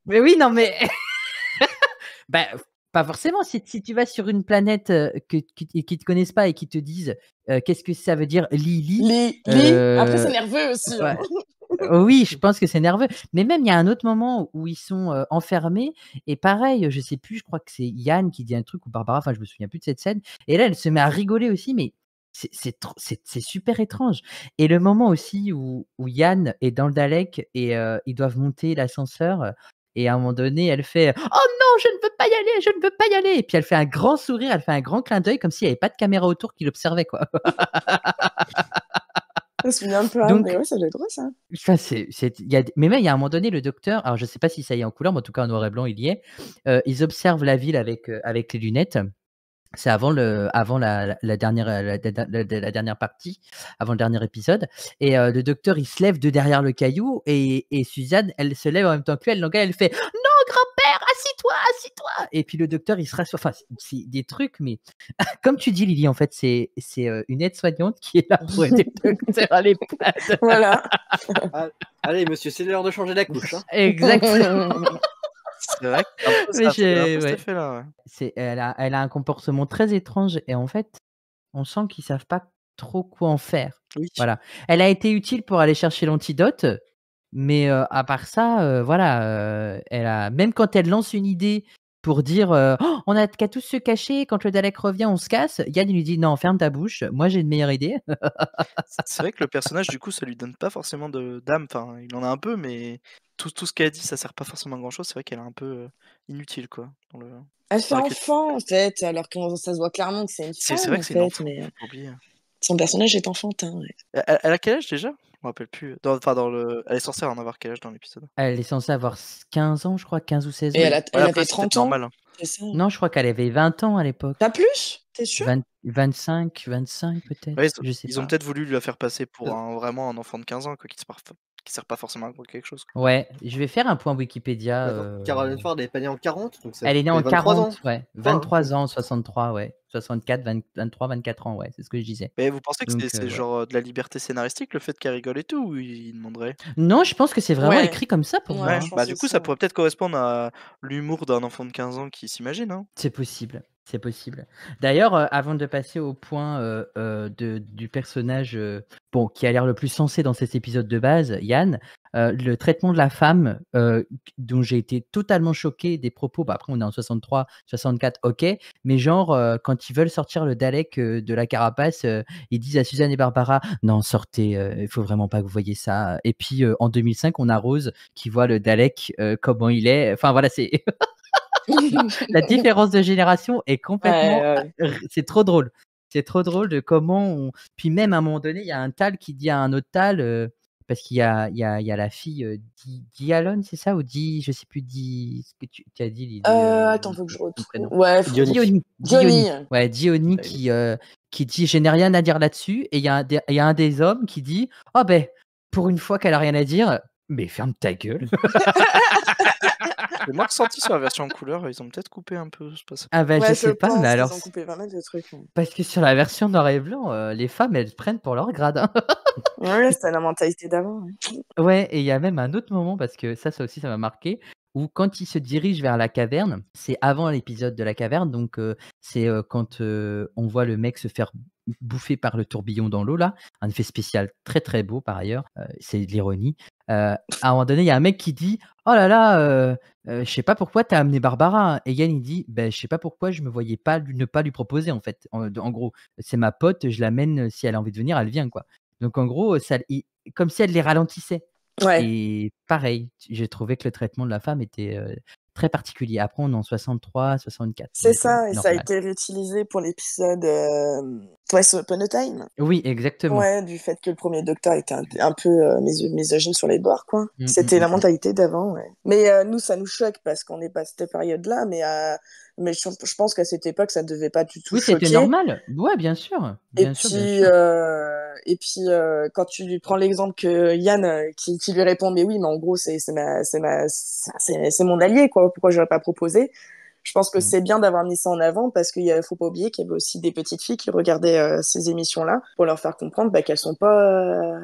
mais oui, non, mais bah, pas forcément. Si tu vas sur une planète qui te connaissent pas et qui te disent qu'est-ce que ça veut dire Lily, Après, c'est nerveux aussi. ouais. Hein. Oui, je pense que c'est nerveux. Mais même, il y a un autre moment où ils sont enfermés. Et pareil, je sais plus, je crois que c'est Yann qui dit un truc ou Barbara, enfin, je me souviens plus de cette scène. Et là, elle se met à rigoler aussi, mais c'est super étrange. Et le moment aussi où Yann est dans le Dalek et ils doivent monter l'ascenseur. Et à un moment donné, elle fait: «Oh non, je ne veux pas y aller, je ne veux pas y aller!» Et puis elle fait un grand sourire, elle fait un grand clin d'œil comme s'il n'y avait pas de caméra autour qui l'observait, quoi. Je me souviens pas, mais Donc, ouais, ça doit être drôle, ça. ça, mais même, il y a un moment donné, le docteur, alors je sais pas si ça y est en couleur, mais en tout cas en noir et blanc, il y est. Ils observent la ville avec les lunettes. C'est avant la dernière, la dernière partie, avant le dernier épisode. Et le docteur, il se lève de derrière le caillou et Suzanne, elle se lève en même temps que lui, elle l'engueule, elle fait: «Non, grand-père, assis-toi, assis-toi!» Et puis le docteur, il se rassoit. Enfin, c'est des trucs, mais comme tu dis, Lily, en fait, c'est une aide-soignante qui est là pour aider le docteur à l'EHPAD. Voilà. Allez, monsieur, c'est l'heure de changer la couche. Hein. Exactement. C'est vrai que un peu, Mais ça fait un peu cet ouais. effet-là, ouais. Elle a un comportement très étrange et en fait, on sent qu'ils savent pas trop quoi en faire. Oui. Voilà. Elle a été utile pour aller chercher l'antidote, mais à part ça, voilà, même quand elle lance une idée pour dire, «Oh, on a qu'à tous se cacher, quand le Dalek revient, on se casse», Yann il lui dit: «Non, ferme ta bouche, moi j'ai une meilleure idée». C'est vrai que le personnage, du coup, ça lui donne pas forcément d'âme. Enfin, il en a un peu, mais tout ce qu'elle dit, ça sert pas forcément à grand-chose. C'est vrai qu'elle est un peu inutile, quoi. Elle fait Dans l'écriture. enfant, en fait, alors que ça se voit clairement que c'est une C'est femme, vrai en que c'est une fait, enfant, mais faut pas oublier. son personnage est enfantin, ouais. Elle a quel âge déjà? Je me rappelle plus. Elle est censée en avoir quel âge dans l'épisode? Elle est censée avoir 15 ans, je crois, 15 ou 16 Et ans. Oui, ouais, elle après avait c'est peut-être 30 ans, normal, hein. c'est ça? Non, je crois qu'elle avait 20 ans à l'époque. Pas plus? Tu es sûr? 25 Ouais, peut-être? Je sais ils ont pas. peut-être voulu la faire passer pour Euh, vraiment un enfant de 15 ans, quoi, qui sert pas forcément à quelque chose, quoi. Ouais, je vais faire un point Wikipédia. Attends, Caroline Ford, elle est pas née en 40, donc ça Elle est née fait en 23 ans. 40, ouais. Je crois, hein. 23 ans, 63, ouais. 64, 23, 24 ans, ouais, c'est ce que je disais. Mais vous pensez que Donc, c'est ouais. genre, de la liberté scénaristique, le fait qu'elle rigole et tout, ou ils demanderaient? Non, je pense que c'est vraiment Ouais. écrit comme ça pour moi, Ouais, Ouais, je hein. pense bah, du coup, aussi, ça ouais. pourrait peut-être correspondre à l'humour d'un enfant de 15 ans qui s'imagine, hein? C'est possible, c'est possible. D'ailleurs, avant de passer au point, du personnage, bon, qui a l'air le plus sensé dans cet épisode de base, Yann, le traitement de la femme, dont j'ai été totalement choqué des propos, bah, après on est en 63, 64, OK, mais genre, quand ils veulent sortir le Dalek, de la carapace, ils disent à Suzanne et Barbara: «Non, sortez, il faut vraiment pas que vous voyiez ça», et puis, en 2005, on a Rose qui voit le Dalek, comment il est, enfin voilà, c'est la différence de génération est complètement Ouais, ouais. c'est trop drôle. C'est trop drôle de comment on puis même à un moment donné, il y a un Tal qui dit à un autre Tal, parce qu'il y a la fille, Dialon, c'est ça? Ou je sais plus, ce que tu as dit Lydie, Attends, faut que je son retrouve. prénom. Ouais, faut que je Diony. retrouve. Diony. Diony. Ouais, Diony Ah oui. qui dit: «Je n'ai rien à dire là-dessus», et il y a un des hommes qui dit: «Oh beh, pour une fois qu'elle a rien à dire, mais ferme ta gueule». J'ai moins ressenti sur la version en couleur, ils ont peut-être coupé un peu ce passage. Ah bah, je Ouais, je sais pas, mais pense alors qu'ils ont coupé pas mal de trucs, ouais. parce que sur la version noir et blanc, les femmes, elles prennent pour leur grade, hein. Ouais, c'était la mentalité d'avant, ouais. Ouais, et il y a même un autre moment, parce que ça aussi, ça m'a marqué, où quand ils se dirigent vers la caverne, c'est avant l'épisode de la caverne, donc c'est, quand, on voit le mec se faire bouffer par le tourbillon dans l'eau là, un effet spécial très, très beau par ailleurs, c'est de l'ironie. À un moment donné, il y a un mec qui dit: «Oh là là, je sais pas pourquoi tu as amené Barbara», et Yann il dit: «Beh, je sais pas pourquoi je me voyais pas ne pas lui proposer en fait». En gros, c'est ma pote, je l'amène, si elle a envie de venir, elle vient quoi. Donc en gros, ça comme si elle les ralentissait, Ouais, et pareil, j'ai trouvé que le traitement de la femme était, très particulier. Après on est en 63, 64, c'est donc ça, et ça a normal. été réutilisé pour l'épisode Twice Upon a Time. Oui, exactement. Ouais, du fait que le premier docteur était un peu misogyne sur les bords, quoi. Mmh, mmh, C'était la mmh mh. mentalité d'avant, ouais. Mais nous, ça nous choque parce qu'on n'est pas à cette période-là, mais je pense qu'à cette époque, ça ne devait pas du tout Oui, c'était choquer. normal. Ouais, bien sûr, Et bien sûr, bien puis, sûr. quand tu lui prends l'exemple que Yann, qui lui répond, mais oui, mais en gros, c'est mon allié, quoi. Pourquoi je l'aurais pas proposé? Je pense que Mmh. c'est bien d'avoir mis ça en avant parce faut pas oublier qu'il y avait aussi des petites filles qui regardaient ces émissions-là pour leur faire comprendre bah, qu'elles sont pas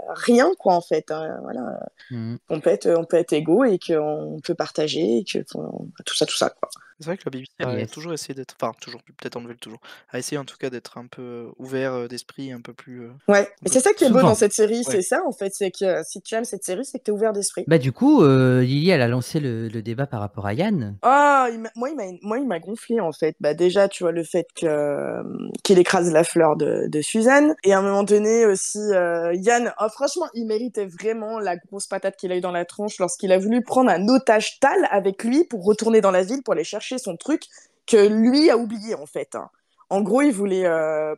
rien, quoi, en fait, hein. Voilà. Mmh. On peut être égaux et qu'on peut partager et que tout ça, quoi. C'est vrai que la BBC a Yes. toujours essayé d'être, enfin toujours, peut-être enlevé le toujours, a essayé en tout cas d'être un peu ouvert d'esprit, un peu plus. Ouais, et c'est ça qui est beau dans Souvent. cette série, Ouais. c'est ça en fait, c'est que si tu aimes cette série, c'est que t'es ouvert d'esprit. Bah du coup, Lily, elle a lancé le débat par rapport à Yann. Ah, moi, il m'a gonflé en fait. Bah déjà, tu vois le fait que qu'il écrase la fleur de Suzanne, et à un moment donné aussi, Yann, oh, franchement, il méritait vraiment la grosse patate qu'il a eu dans la tronche lorsqu'il a voulu prendre un otage Tal avec lui pour retourner dans la ville pour aller chercher son truc que lui a oublié en fait. Hein. En gros, il voulait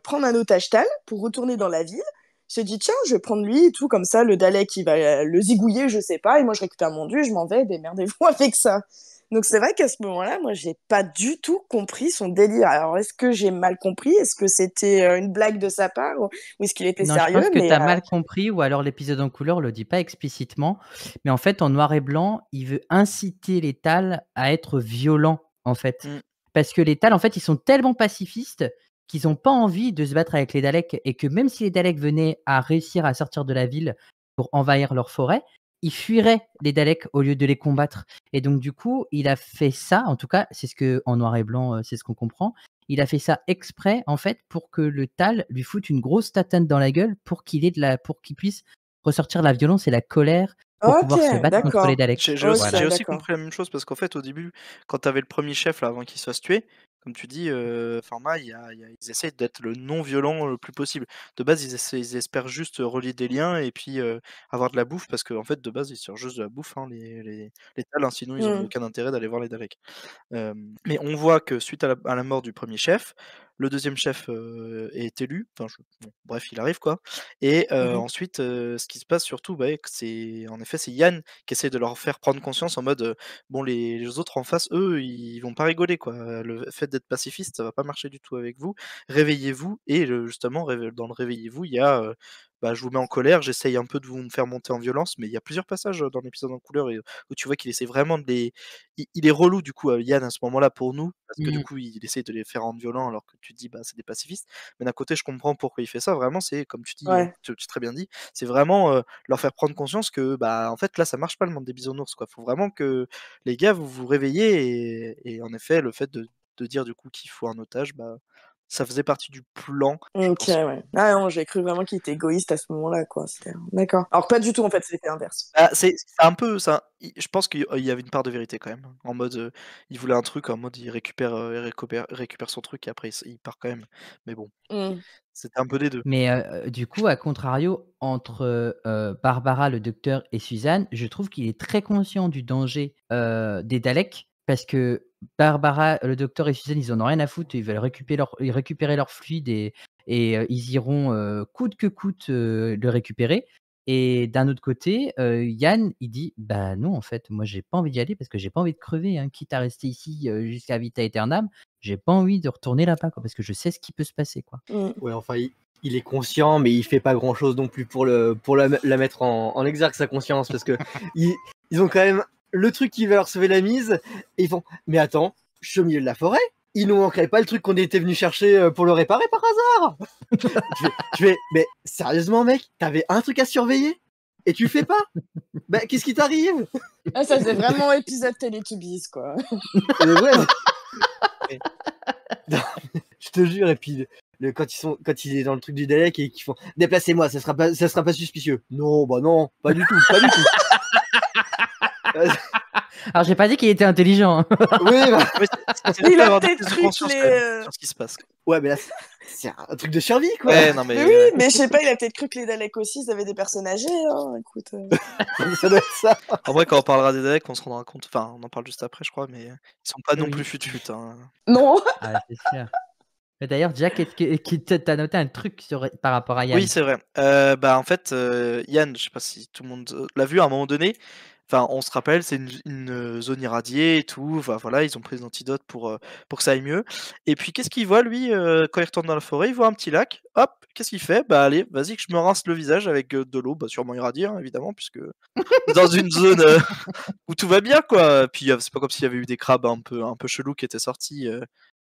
prendre un otage Tal pour retourner dans la ville. Il s'est dit tiens, je vais prendre lui et tout comme ça, le Dalek il va le zigouiller, je sais pas, et moi je récupère mon dieu, je m'en vais, démerdez-vous avec ça. Donc c'est vrai qu'à ce moment-là, moi, j'ai pas du tout compris son délire. Alors, est-ce que j'ai mal compris? Est-ce que c'était une blague de sa part? Ou est-ce qu'il était Non, je sérieux? pense que Mais tu as mal compris, ou alors l'épisode en couleur le dit pas explicitement. Mais en fait, en noir et blanc, il veut inciter les Tal à être violents, en fait. Mm. Parce que les Tal, en fait, ils sont tellement pacifistes qu'ils n'ont pas envie de se battre avec les Daleks. Et que même si les Daleks venaient à réussir à sortir de la ville pour envahir leur forêt, ils fuiraient les Daleks au lieu de les combattre. Et donc, du coup, il a fait ça, en tout cas, c'est ce que en noir et blanc, c'est ce qu'on comprend. Il a fait ça exprès, en fait, pour que le Tal lui foute une grosse tatane dans la gueule pour qu'il puisse ressortir la violence et la colère pour ok, pouvoir se battre contre les d'accord. Daleks. J'ai Ok, aussi, Voilà. j'ai aussi d'accord. compris la même chose parce qu'en fait, au début, quand tu avais le premier chef là, avant qu'il se fasse tuer, comme tu dis, Pharma, ils essayent d'être le non violent le plus possible. De base, ils espèrent juste relier des liens et puis avoir de la bouffe parce qu'en fait, de base, ils cherchent juste de la bouffe, hein, les Tal, hein, sinon ils n'ont Hmm. aucun intérêt d'aller voir les Daleks. Mais on voit que suite à la mort du premier chef, le deuxième chef est élu. Enfin, bon, bref, il arrive quoi. Et Mhm. ensuite, ce qui se passe surtout, bah, en effet, c'est Yann qui essaie de leur faire prendre conscience en mode bon, les autres en face, eux, ils vont pas rigoler quoi. Le fait d'être pacifiste, ça va pas marcher du tout avec vous. Réveillez-vous. Et justement, dans le réveillez-vous, il y a bah, je vous mets en colère, j'essaye un peu de vous faire monter en violence, mais il y a plusieurs passages dans l'épisode en couleur où tu vois qu'il essaie vraiment de les, il est relou du coup, Yann à ce moment-là pour nous, parce que du Mmh. coup il essaie de les faire rendre violents alors que tu te dis: «Bah, c'est des pacifistes». Mais d'un côté je comprends pourquoi il fait ça, vraiment c'est comme tu dis, Ouais. tu très bien dit, c'est vraiment, leur faire prendre conscience que, bah, en fait là ça marche pas le monde des bisounours quoi. Faut vraiment que les gars vous vous réveillez et en effet le fait de dire du coup qu'il faut un otage, bah, ça faisait partie du plan, je Ok, pense. ouais. Ah non, j'ai cru vraiment qu'il était égoïste à ce moment-là, quoi. D'accord. Alors, pas du tout, en fait, c'était l'inverse. Ah, c'est un peu ça. Je pense qu'il y avait une part de vérité quand même. En mode, il voulait un truc, en mode il récupère son truc et après il part quand même. Mais bon, Hmm. c'était un peu des 2. Mais du coup, à contrario, entre Barbara, le docteur et Suzanne, je trouve qu'il est très conscient du danger des Daleks parce que Barbara, le docteur et Suzanne, ils en ont rien à foutre. Ils veulent récupérer leur fluide et ils iront coûte que coûte le récupérer. Et d'un autre côté, Yann, il dit bah non, en fait, moi, j'ai pas envie d'y aller parce que j'ai pas envie de crever, hein, quitte à rester ici jusqu'à vita aeternam. J'ai pas envie de retourner là-bas, quoi, parce que je sais ce qui peut se passer, quoi. Hmm. Ouais, enfin, il est conscient, mais il fait pas grand chose non plus pour la mettre en exergue, sa conscience, parce que ils ont quand même le truc qui va leur sauver la mise, et ils font, mais attends, je suis au milieu de la forêt, il nous manquerait pas le truc qu'on était venu chercher pour le réparer par hasard. Mais sérieusement, mec, t'avais un truc à surveiller et tu le fais pas. Bah, qu'est-ce qui t'arrive? Ah, ça faisait vraiment épisode Teletubbies, quoi. Mais ouais, mais- Non, je te jure, et puis quand il est dans le truc du Dalek et qu'ils font déplacez-moi, ça sera pas suspicieux. Non, bah non, pas du tout, pas du tout. Alors, j'ai pas dit qu'il était intelligent, hein. Oui, bah, Ouais, c'est Il juste a avoir des peut-être prises de cru conscience que quand même les, sur ce qui se passe. ouais, mais là, c'est un truc de survie, quoi. Ouais, non Mais mais oui, mais je sais pas, il a peut-être cru que les Daleks aussi, ils avaient des personnes âgées, hein. Écoute. Ça doit être ça. en vrai, quand on parlera des Daleks, on se rendra compte. Enfin, on en parle juste après, je crois, mais ils sont pas non Oui. plus fut-fut. Hein. Non. Ah, c'est sûr. Mais d'ailleurs, Jack, t'as noté un truc par rapport à Yann. Oui, c'est vrai. Bah, en fait, Yann, je sais pas si tout le monde l'a vu à un moment donné. Enfin, on se rappelle, c'est une zone irradiée et tout. Enfin, voilà, ils ont pris des antidotes pour que ça aille mieux. Et puis, qu'est-ce qu'il voit, lui, quand il retourne dans la forêt? Il voit un petit lac. Hop, qu'est-ce qu'il fait? Bah, allez, vas-y, que je me rince le visage avec de l'eau, bah, sûrement irradiée, hein, évidemment, puisque dans une zone où tout va bien, quoi. Puis, c'est pas comme s'il y avait eu des crabes un peu chelous qui étaient sortis.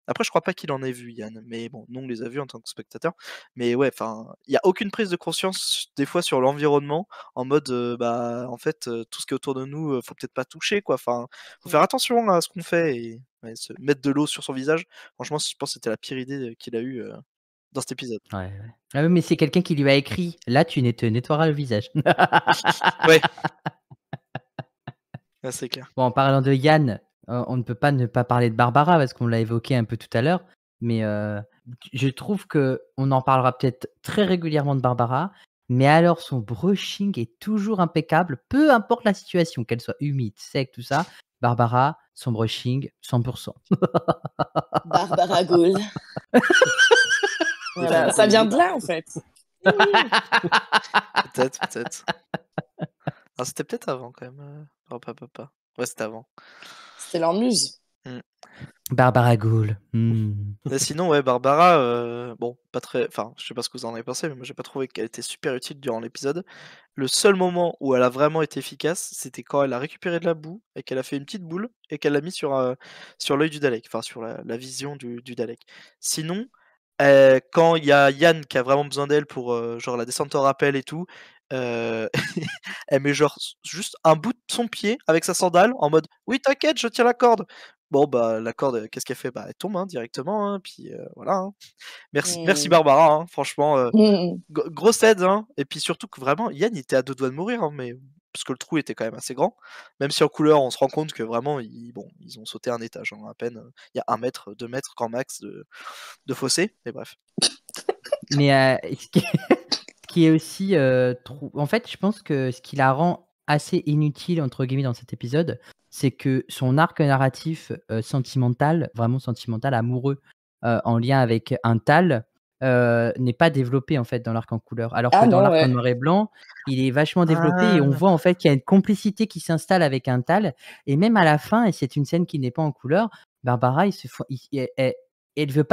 Après, je crois pas qu'il en ait vu, Yann, mais bon, nous, on les a vus en tant que spectateurs. Mais ouais, enfin, il y a aucune prise de conscience, des fois, sur l'environnement, en mode, bah, en fait, tout ce qui est autour de nous, faut peut-être pas toucher, quoi. Enfin, faut faire attention à ce qu'on fait et ouais, se mettre de l'eau sur son visage. Franchement, je pense que c'était la pire idée qu'il a eue dans cet épisode. Ouais, ouais. Ah oui, mais c'est quelqu'un qui lui a écrit: «Là, tu te nettoieras le visage». Ouais. Ah, c'est clair. Bon, en parlant de Yann, on ne peut pas ne pas parler de Barbara parce qu'on l'a évoqué un peu tout à l'heure, mais je trouve qu'on en parlera peut-être très régulièrement de Barbara, mais alors son brushing est toujours impeccable, peu importe la situation, qu'elle soit humide, sec, tout ça. Barbara, son brushing, 100%. Barbara Gould. Voilà, ça vient de là, en fait. Peut-être. Ah, c'était peut-être avant quand même. Papa. Ouais, c'était avant. C'était leur muse. Barbara Gould. Mais sinon, ouais, Barbara, bon, pas très. Enfin, je sais pas ce que vous en avez pensé, mais moi j'ai pas trouvé qu'elle était super utile durant l'épisode. Le seul moment où elle a vraiment été efficace, c'était quand elle a récupéré de la boue et qu'elle a fait une petite boule et qu'elle l'a mis sur l'œil du Dalek, enfin sur la vision du Dalek. Sinon, quand il y a Yann qui a vraiment besoin d'elle pour genre la descente en rappel et tout, euh, elle met genre juste un bout de son pied avec sa sandale en mode oui t'inquiète je tiens la corde. Bon bah la corde qu'est-ce qu'elle fait? Bah elle tombe hein, directement hein, puis voilà hein. Merci Barbara hein, franchement grosse aide hein. Et puis surtout que vraiment Yann il était à deux doigts de mourir hein, mais parce que le trou était quand même assez grand. Même si en couleur on se rend compte que vraiment ils ont sauté un étage hein, à peine. Il y a 1 mètre, 2 mètres grand max de fossé, mais bref. Mais ce qui est aussi en fait, je pense que ce qui la rend assez inutile entre guillemets dans cet épisode, c'est que son arc narratif sentimental, vraiment sentimental, amoureux, en lien avec un Tal, n'est pas développé en fait dans l'arc en couleur. Alors que Ah dans non, l'arc en ouais. noir et blanc, il est vachement développé et on voit en fait qu'il y a une complicité qui s'installe avec un Tal. Et même à la fin, et c'est une scène qui n'est pas en couleur, Barbara, elle veut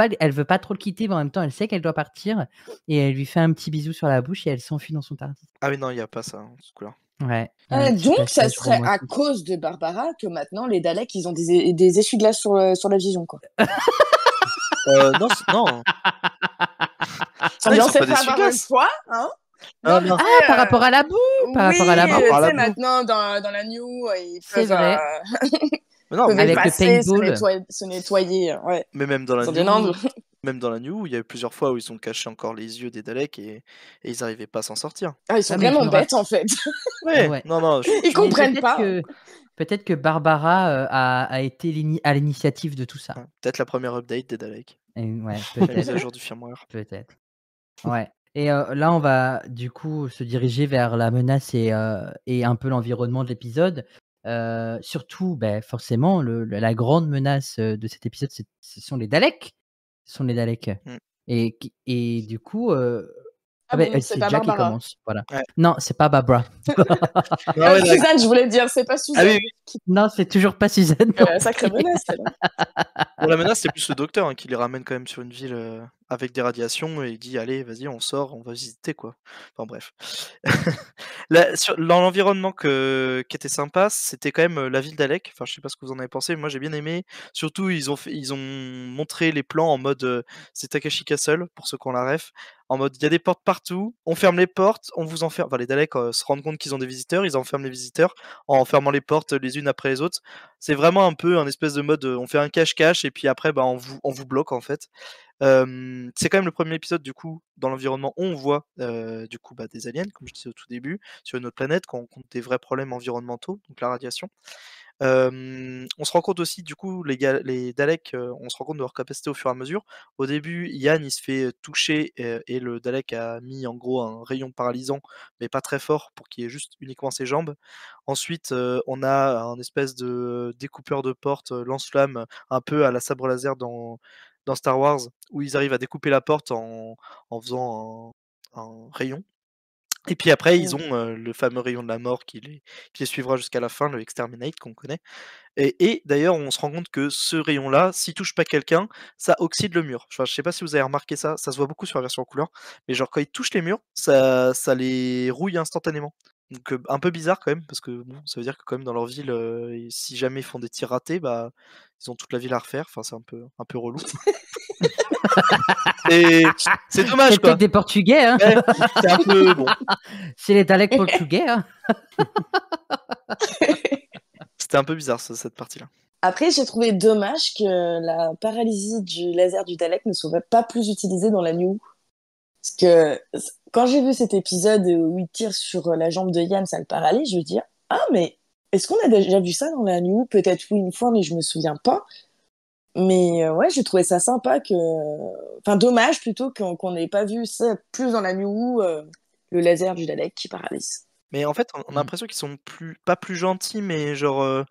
pas trop le quitter, mais en même temps, elle sait qu'elle doit partir et elle lui fait un petit bisou sur la bouche et elle s'enfuit dans son Tardis. Ah oui non il y a pas ça en ce coup-là. Ouais, il y a un petit Donc, ça passage serait à romantique. cause de Barbara que maintenant les Daleks ils ont des essuie-glaces sur la vision, quoi. Non non. Ils sont Ah, ils bien sont pas fait avoir une d'essuie-glace. fois, hein. Ah mais non. tu Ah, sais, par rapport à la boue! Par rapport à la oui, boue. par tu la sais, boue. maintenant dans la New, ils C'est peuvent, vrai. Mais non, peuvent mais Avec le effacer, paintball. se nettoyer. Ouais. mais même dans la Ils ont bien envie. New, même dans la New, il y a eu plusieurs fois où ils ont caché encore les yeux des Daleks et ils arrivaient pas à s'en sortir. Ah, ils sont Ah, mais je vraiment me rappelle. bêtes, en fait. Ouais, Ouais. non, Ils Mais comprennent pas. peut-être que Barbara a été à l'initiative de tout ça. peut-être la première update des Daleks. Et ouais, La mise à peut-être. jour du firmware. Peut-être. Ouais. Et là, on va du coup se diriger vers la menace et un peu l'environnement de l'épisode. Surtout, forcément, la grande menace de cet épisode, ce sont les Daleks. Ce sont les Daleks. Mm. Et du coup, Ah bon, c'est c'est pas Jack qui Barbara. commence. Voilà. Ouais. Non, c'est pas Barbara. Non, ouais, Suzanne, je voulais dire, c'est pas ah Suzanne. oui, oui. Non, c'est toujours pas Suzanne. Sacrée menace, elle. Pour la menace, c'est plus le docteur hein, qui les ramène quand même sur une ville avec des radiations et il dit allez, vas-y, on sort, on va visiter quoi. Enfin bref. Dans l'environnement qui était sympa, c'était quand même la ville d'Alec. Enfin, je sais pas ce que vous en avez pensé, mais moi j'ai bien aimé. Surtout, ils ont montré les plans en mode c'est Takashi Castle pour ceux qui ont la ref. En mode il y a des portes partout, on ferme les portes, on vous enferme. Enfin, les Daleks se rendent compte qu'ils ont des visiteurs, ils enferment les visiteurs en fermant les portes les unes après les autres. C'est vraiment un peu un espèce de mode on fait un cache-cache et puis après bah, on vous bloque en fait. C'est quand même le premier épisode du coup dans l'environnement où on voit du coup des aliens comme je disais au tout début sur une autre planète quand on compte des vrais problèmes environnementaux donc la radiation. On se rend compte aussi du coup les Daleks on se rend compte de leur capacité au fur et à mesure. Au début Yann il se fait toucher et le Dalek a mis en gros un rayon paralysant mais pas très fort pour qu'il ait juste uniquement ses jambes. Ensuite on a un espèce de découpeur de porte lance-flamme un peu à la sabre laser dans Star Wars, où ils arrivent à découper la porte en faisant un rayon. Et puis après, ils ont le fameux rayon de la mort qui les suivra jusqu'à la fin, le Exterminate qu'on connaît. Et d'ailleurs, on se rend compte que ce rayon-là, s'il touche pas quelqu'un, ça oxyde le mur. Enfin, je sais pas si vous avez remarqué ça, ça se voit beaucoup sur la version en couleur, mais genre quand ils touchent les murs, ça les rouille instantanément. Donc un peu bizarre quand même, parce que bon, ça veut dire que quand même dans leur ville, si jamais ils font des tirs ratés, bah ils ont toute la ville à refaire. Enfin, c'est un peu relou. Et c'est dommage, C'est quoi. peut-être des Portugais, hein. Ouais, c'est un peu bon. C'est les Daleks portugais, hein. C'était un peu bizarre cette partie-là. Après, j'ai trouvé dommage que la paralysie du laser du Dalek ne soit pas plus utilisée dans la New. Parce que quand j'ai vu cet épisode où il tire sur la jambe de Yann, ça le paralyse, je me dis, ah, mais est-ce qu'on a déjà vu ça dans la New? Peut-être oui une fois, mais je me souviens pas. Mais ouais, j'ai trouvé ça sympa que... Enfin, dommage plutôt qu'on n'ait pas vu ça plus dans la New, le laser du Dalek qui paralyse. Mais en fait, on a l'impression qu'ils sont pas plus gentils, mais genre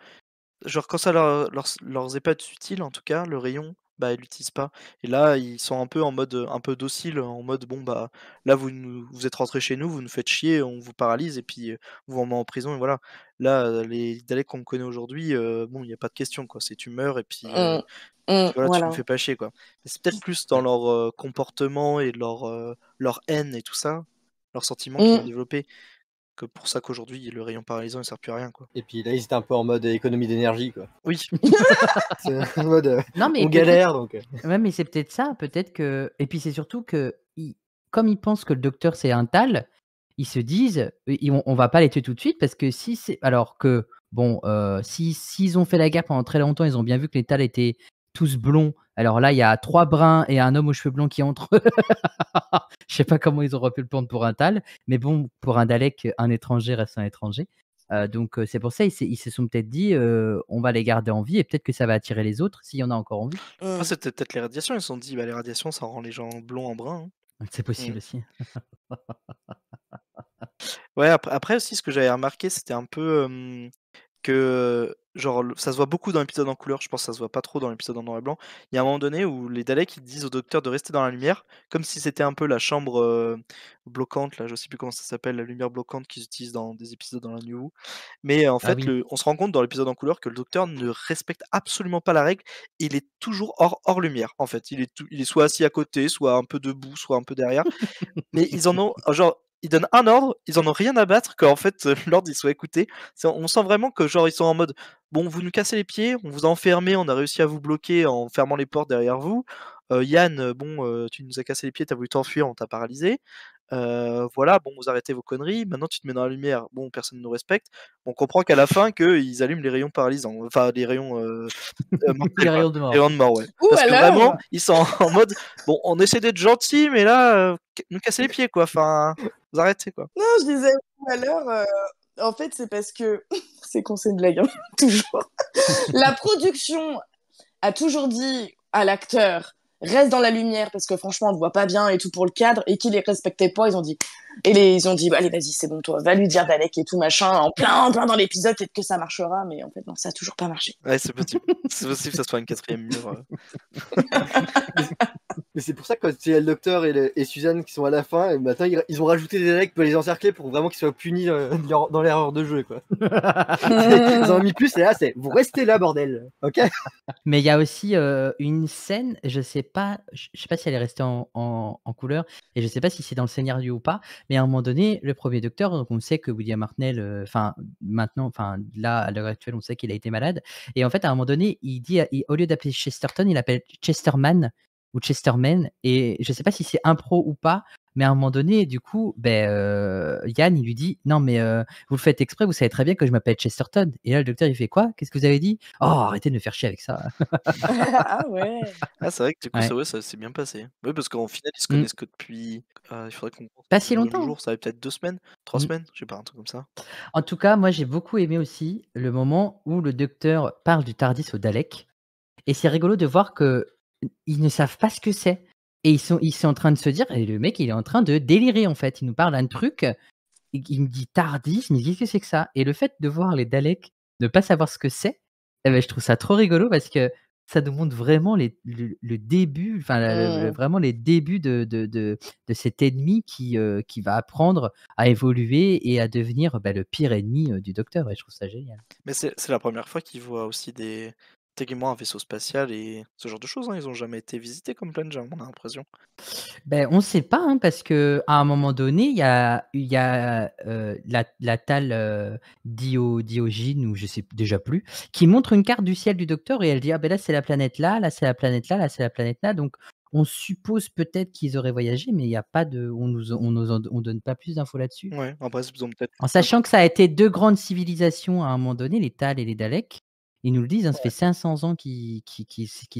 quand ça leur est pas utile, en tout cas, le rayon, bah, ils l'utilisent pas. Et là, ils sont un peu en mode, un peu docile, en mode: «Bon, bah, là, vous êtes rentrés chez nous, vous nous faites chier, on vous paralyse et puis, on vous met en prison et voilà». Là, les Daleks qu'on connaît aujourd'hui, bon, il y a pas de question, quoi. C'est tu meurs et puis voilà, tu nous Voilà. fais pas chier, quoi. Mais c'est peut-être plus dans leur, comportement et leur haine et tout ça, leurs sentiments qu'ils ont développés, que pour ça qu'aujourd'hui, le rayon paralysant, il sert plus à rien, quoi. Et puis là, ils étaient un peu en mode économie d'énergie, quoi. Oui. C'est en mode Non, mais on galère, donc. Ouais, mais c'est peut-être ça, peut-être que. Et puis c'est surtout que, comme ils pensent que le docteur c'est un Tal, ils se disent, on va pas les tuer tout de suite parce que si c'est. Alors que, bon, s'ils ont fait la guerre pendant très longtemps, ils ont bien vu que les Tal étaient tous blonds. Alors là, il y a 3 bruns et un homme aux cheveux blancs qui entrent. Je sais pas comment ils auraient pu le prendre pour un Tal, mais bon, pour un Dalek, un étranger reste un étranger. Donc c'est pour ça ils se sont peut-être dit on va les garder en vie et peut-être que ça va attirer les autres s'il y en a encore en vie. Après, c'était peut-être les radiations. Ils se sont dit, bah, les radiations, ça rend les gens blonds en brun. C'est possible aussi. Ouais, après aussi, ce que j'avais remarqué, c'était un peu que, genre, ça se voit beaucoup dans l'épisode en couleur. Je pense que ça se voit pas trop dans l'épisode en noir et blanc. Il y a un moment donné où les Daleks ils disent au docteur de rester dans la lumière, comme si c'était un peu la chambre bloquante, là, je sais plus comment ça s'appelle, la lumière bloquante qu'ils utilisent dans des épisodes dans la New Who. Mais en Ah fait, oui. on se rend compte dans l'épisode en couleur que le docteur ne respecte absolument pas la règle. Il est toujours hors lumière, en fait. Il est soit assis à côté, soit un peu debout, soit un peu derrière. Mais ils en ont genre, ils donnent un ordre, ils en ont rien à battre qu'en fait, l'ordre il soit écouté. On sent vraiment que genre ils sont en mode: «Bon, vous nous cassez les pieds, on vous a enfermés, on a réussi à vous bloquer en fermant les portes derrière vous. Yann, bon, tu nous as cassé les pieds, tu as voulu t'enfuir, on t'a paralysé. Voilà, bon, vous arrêtez vos conneries, maintenant tu te mets dans la lumière, bon, personne ne nous respecte». On comprend qu'à la fin qu'ils allument les rayons paralysants, enfin les rayons, mortels, Les quoi. rayons de mort. Les rayons de mort, ouais. Ou Parce que alors, vraiment, ils sont en mode: «Bon, on essaie d'être gentils, mais là, nous casser les pieds, quoi, enfin, vous arrêtez, quoi». non, je disais ou alors, en fait, c'est parce que c'est con, c'est une blague, hein, toujours. La production a toujours dit à l'acteur reste dans la lumière parce que franchement on ne voit pas bien et tout pour le cadre et qu'ils les respectaient pas, ils ont dit bah, allez vas-y c'est bon toi va lui dire Dalek et tout machin en plein dans l'épisode peut-être que ça marchera mais en fait non ça a toujours pas marché. Ouais, c'est possible. C'est possible que ça soit une 4e mur. Mais c'est pour ça que c'est le docteur et Suzanne qui sont à la fin, et maintenant ils ont rajouté des Daleks pour les encercler pour vraiment qu'ils soient punis dans l'erreur de jeu, quoi. Ils en ont mis plus, et là c'est vous restez là, bordel, ok? Mais il y a aussi une scène, je sais pas si elle est restée en couleur, et je sais pas si c'est dans le scénario ou pas, mais à un moment donné, le premier docteur, donc on sait que William Hartnell, enfin maintenant, enfin là à l'heure actuelle, on sait qu'il a été malade, et en fait à un moment donné, il dit, au lieu d'appeler Chesterton, il appelle Chesterman ou Chesterman, et je sais pas si c'est impro ou pas, mais à un moment donné, du coup, Yann, il lui dit non mais vous le faites exprès, vous savez très bien que je m'appelle Chesterton. Et là, le docteur, il fait quoi? Qu'est-ce que vous avez dit? Oh, arrêtez de me faire chier avec ça. Ah ouais. Ah, c'est vrai que du coup, Ouais. ça s'est bien passé. Oui, parce qu'en final, ils se Mm. connaissent que depuis. Il faudrait qu'on compte Pas si le longtemps. jour, ça va peut-être 2 semaines, 3 Mm. semaines, je sais pas, un truc comme ça. En tout cas, moi, j'ai beaucoup aimé aussi le moment où le docteur parle du Tardis au Dalek. Et c'est rigolo de voir que ils ne savent pas ce que c'est. Et ils sont en train de se dire, et le mec, il est en train de délirer, en fait. Il nous parle d'un truc, il me dit Tardis, mais qu'est-ce que c'est que ça? Et le fait de voir les Daleks ne pas savoir ce que c'est, eh ben, je trouve ça trop rigolo parce que ça nous montre vraiment le début, enfin vraiment les débuts de cet ennemi qui va apprendre à évoluer et à devenir le pire ennemi du docteur. Et je trouve ça génial. Mais c'est la première fois qu'ils voient aussi des techniquement un vaisseau spatial et ce genre de choses, hein. Ils ont jamais été visités comme Planejam, on a l'impression. Ben, on ne sait pas, hein, parce qu'à un moment donné, il y a la Tal Diogine, ou je sais déjà plus, qui montre une carte du ciel du docteur et elle dit: «Ah ben là, c'est la planète là c'est la planète là c'est la planète là». Donc on suppose peut-être qu'ils auraient voyagé, mais il y a pas de on donne pas plus d'infos là-dessus. Ouais, après ils ont peut-être En sachant que ça a été 2 grandes civilisations à un moment donné, les Tal et les Daleks. Ils nous le disent, hein, ça fait 500 ans qu'ils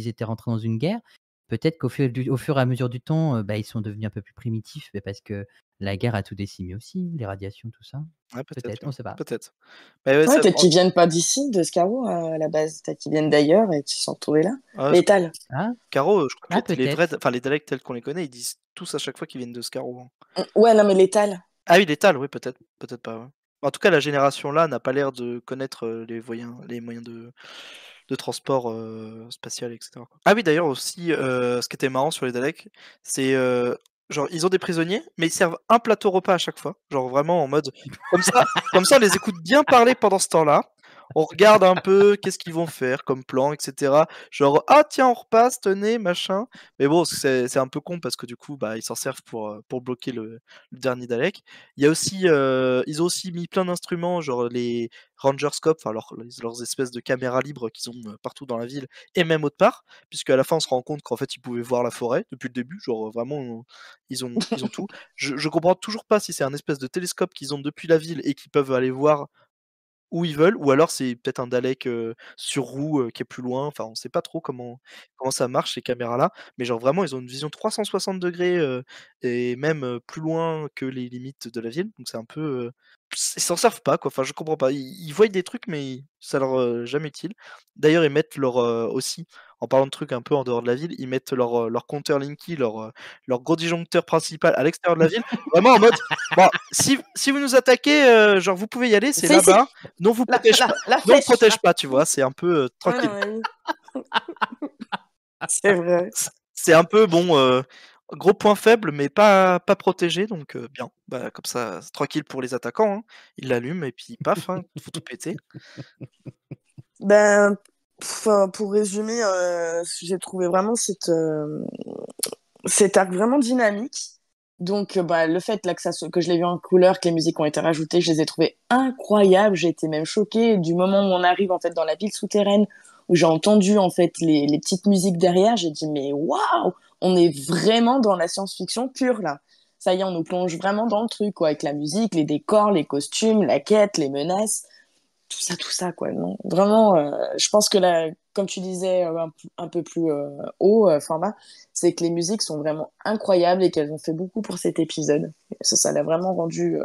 étaient rentrés dans une guerre. Peut-être au fur et à mesure du temps, bah, ils sont devenus un peu plus primitifs, mais parce que la guerre a tout décimé aussi, les radiations, tout ça. ouais, peut-être, Peut-être, on ouais, ne sait pas. peut-être. Mais ouais, Ouais, ça peut-être qu'ils viennent pas d'ici, de Scarrow, à la base. Peut-être qu'ils viennent d'ailleurs et qu'ils sont retrouvés là. ah, Létal. Ah, Scarrow, je crois ah que les vrais peut-être. enfin les Daleks tels qu'on les connaît, ils disent tous à chaque fois qu'ils viennent de Scarrow, hein. Ouais, non, mais Létal. Ah oui, Lethal, oui, peut-être, peut-être pas, ouais. En tout cas, la génération là n'a pas l'air de connaître, les moyens de transport, spatial et cetera, quoi. Ah oui, d'ailleurs aussi, ce qui était marrant sur les Daleks, c'est, genre ils ont des prisonniers, mais ils servent un plateau repas à chaque fois. Genre vraiment en mode comme ça on les écoute bien parler pendant ce temps-là. On regarde un peu qu'est-ce qu'ils vont faire comme plan et cetera. Genre: «Ah tiens, on repasse, tenez, machin». Mais bon, c'est un peu con parce que du coup, bah, ils s'en servent pour bloquer le dernier Dalek. Il y a aussi, ils ont aussi mis plein d'instruments, genre les Rangerscope, enfin leurs espèces de caméras libres qu'ils ont, partout dans la ville et même autre part, puisqu'à la fin on se rend compte qu'en fait ils pouvaient voir la forêt depuis le début, genre, vraiment, ils ont tout. Je comprends toujours pas si c'est un espèce de télescope qu'ils ont depuis la ville et qu'ils peuvent aller voir où ils veulent, ou alors c'est peut-être un Dalek, sur roue, qui est plus loin. Enfin, on sait pas trop comment ça marche ces caméras-là, mais genre vraiment ils ont une vision 360°, et même, plus loin que les limites de la ville, donc c'est un peu, ils s'en servent pas quoi, enfin je comprends pas. Ils voient des trucs mais ça leur, jamais utile. D'ailleurs ils mettent leur, aussi, en parlant de trucs un peu en dehors de la ville, ils mettent leur compteur Linky, leur gros disjoncteur principal à l'extérieur de la ville, vraiment en mode: «Bon, si vous nous attaquez, genre vous pouvez y aller, c'est C'est ici. là-bas, nous on vous protège pas, La nous on flèche. protège pas», tu vois? C'est un peu, Ouais, tranquille. non, mais oui. C'est vrai. C'est un peu bon, gros point faible, mais pas protégé, donc bien. Bah, comme ça, c'est tranquille pour les attaquants, hein. Ils l'allument et puis paf, hein, faut tout péter. Ben, pour résumer, j'ai trouvé vraiment cet arc vraiment dynamique. Donc, bah, le fait là, que je l'ai vu en couleur, que les musiques ont été rajoutées, je les ai trouvées incroyables. J'ai été même choquée du moment où on arrive en fait dans la ville souterraine, où j'ai entendu en fait les petites musiques derrière. J'ai dit mais waouh, on est vraiment dans la science-fiction pure là. Ça y est, on nous plonge vraiment dans le truc quoi, avec la musique, les décors, les costumes, la quête, les menaces, tout ça quoi. Non, vraiment, je pense que là, comme tu disais un peu plus haut format, c'est que les musiques sont vraiment incroyables et qu'elles ont fait beaucoup pour cet épisode. Ça l'a vraiment rendu,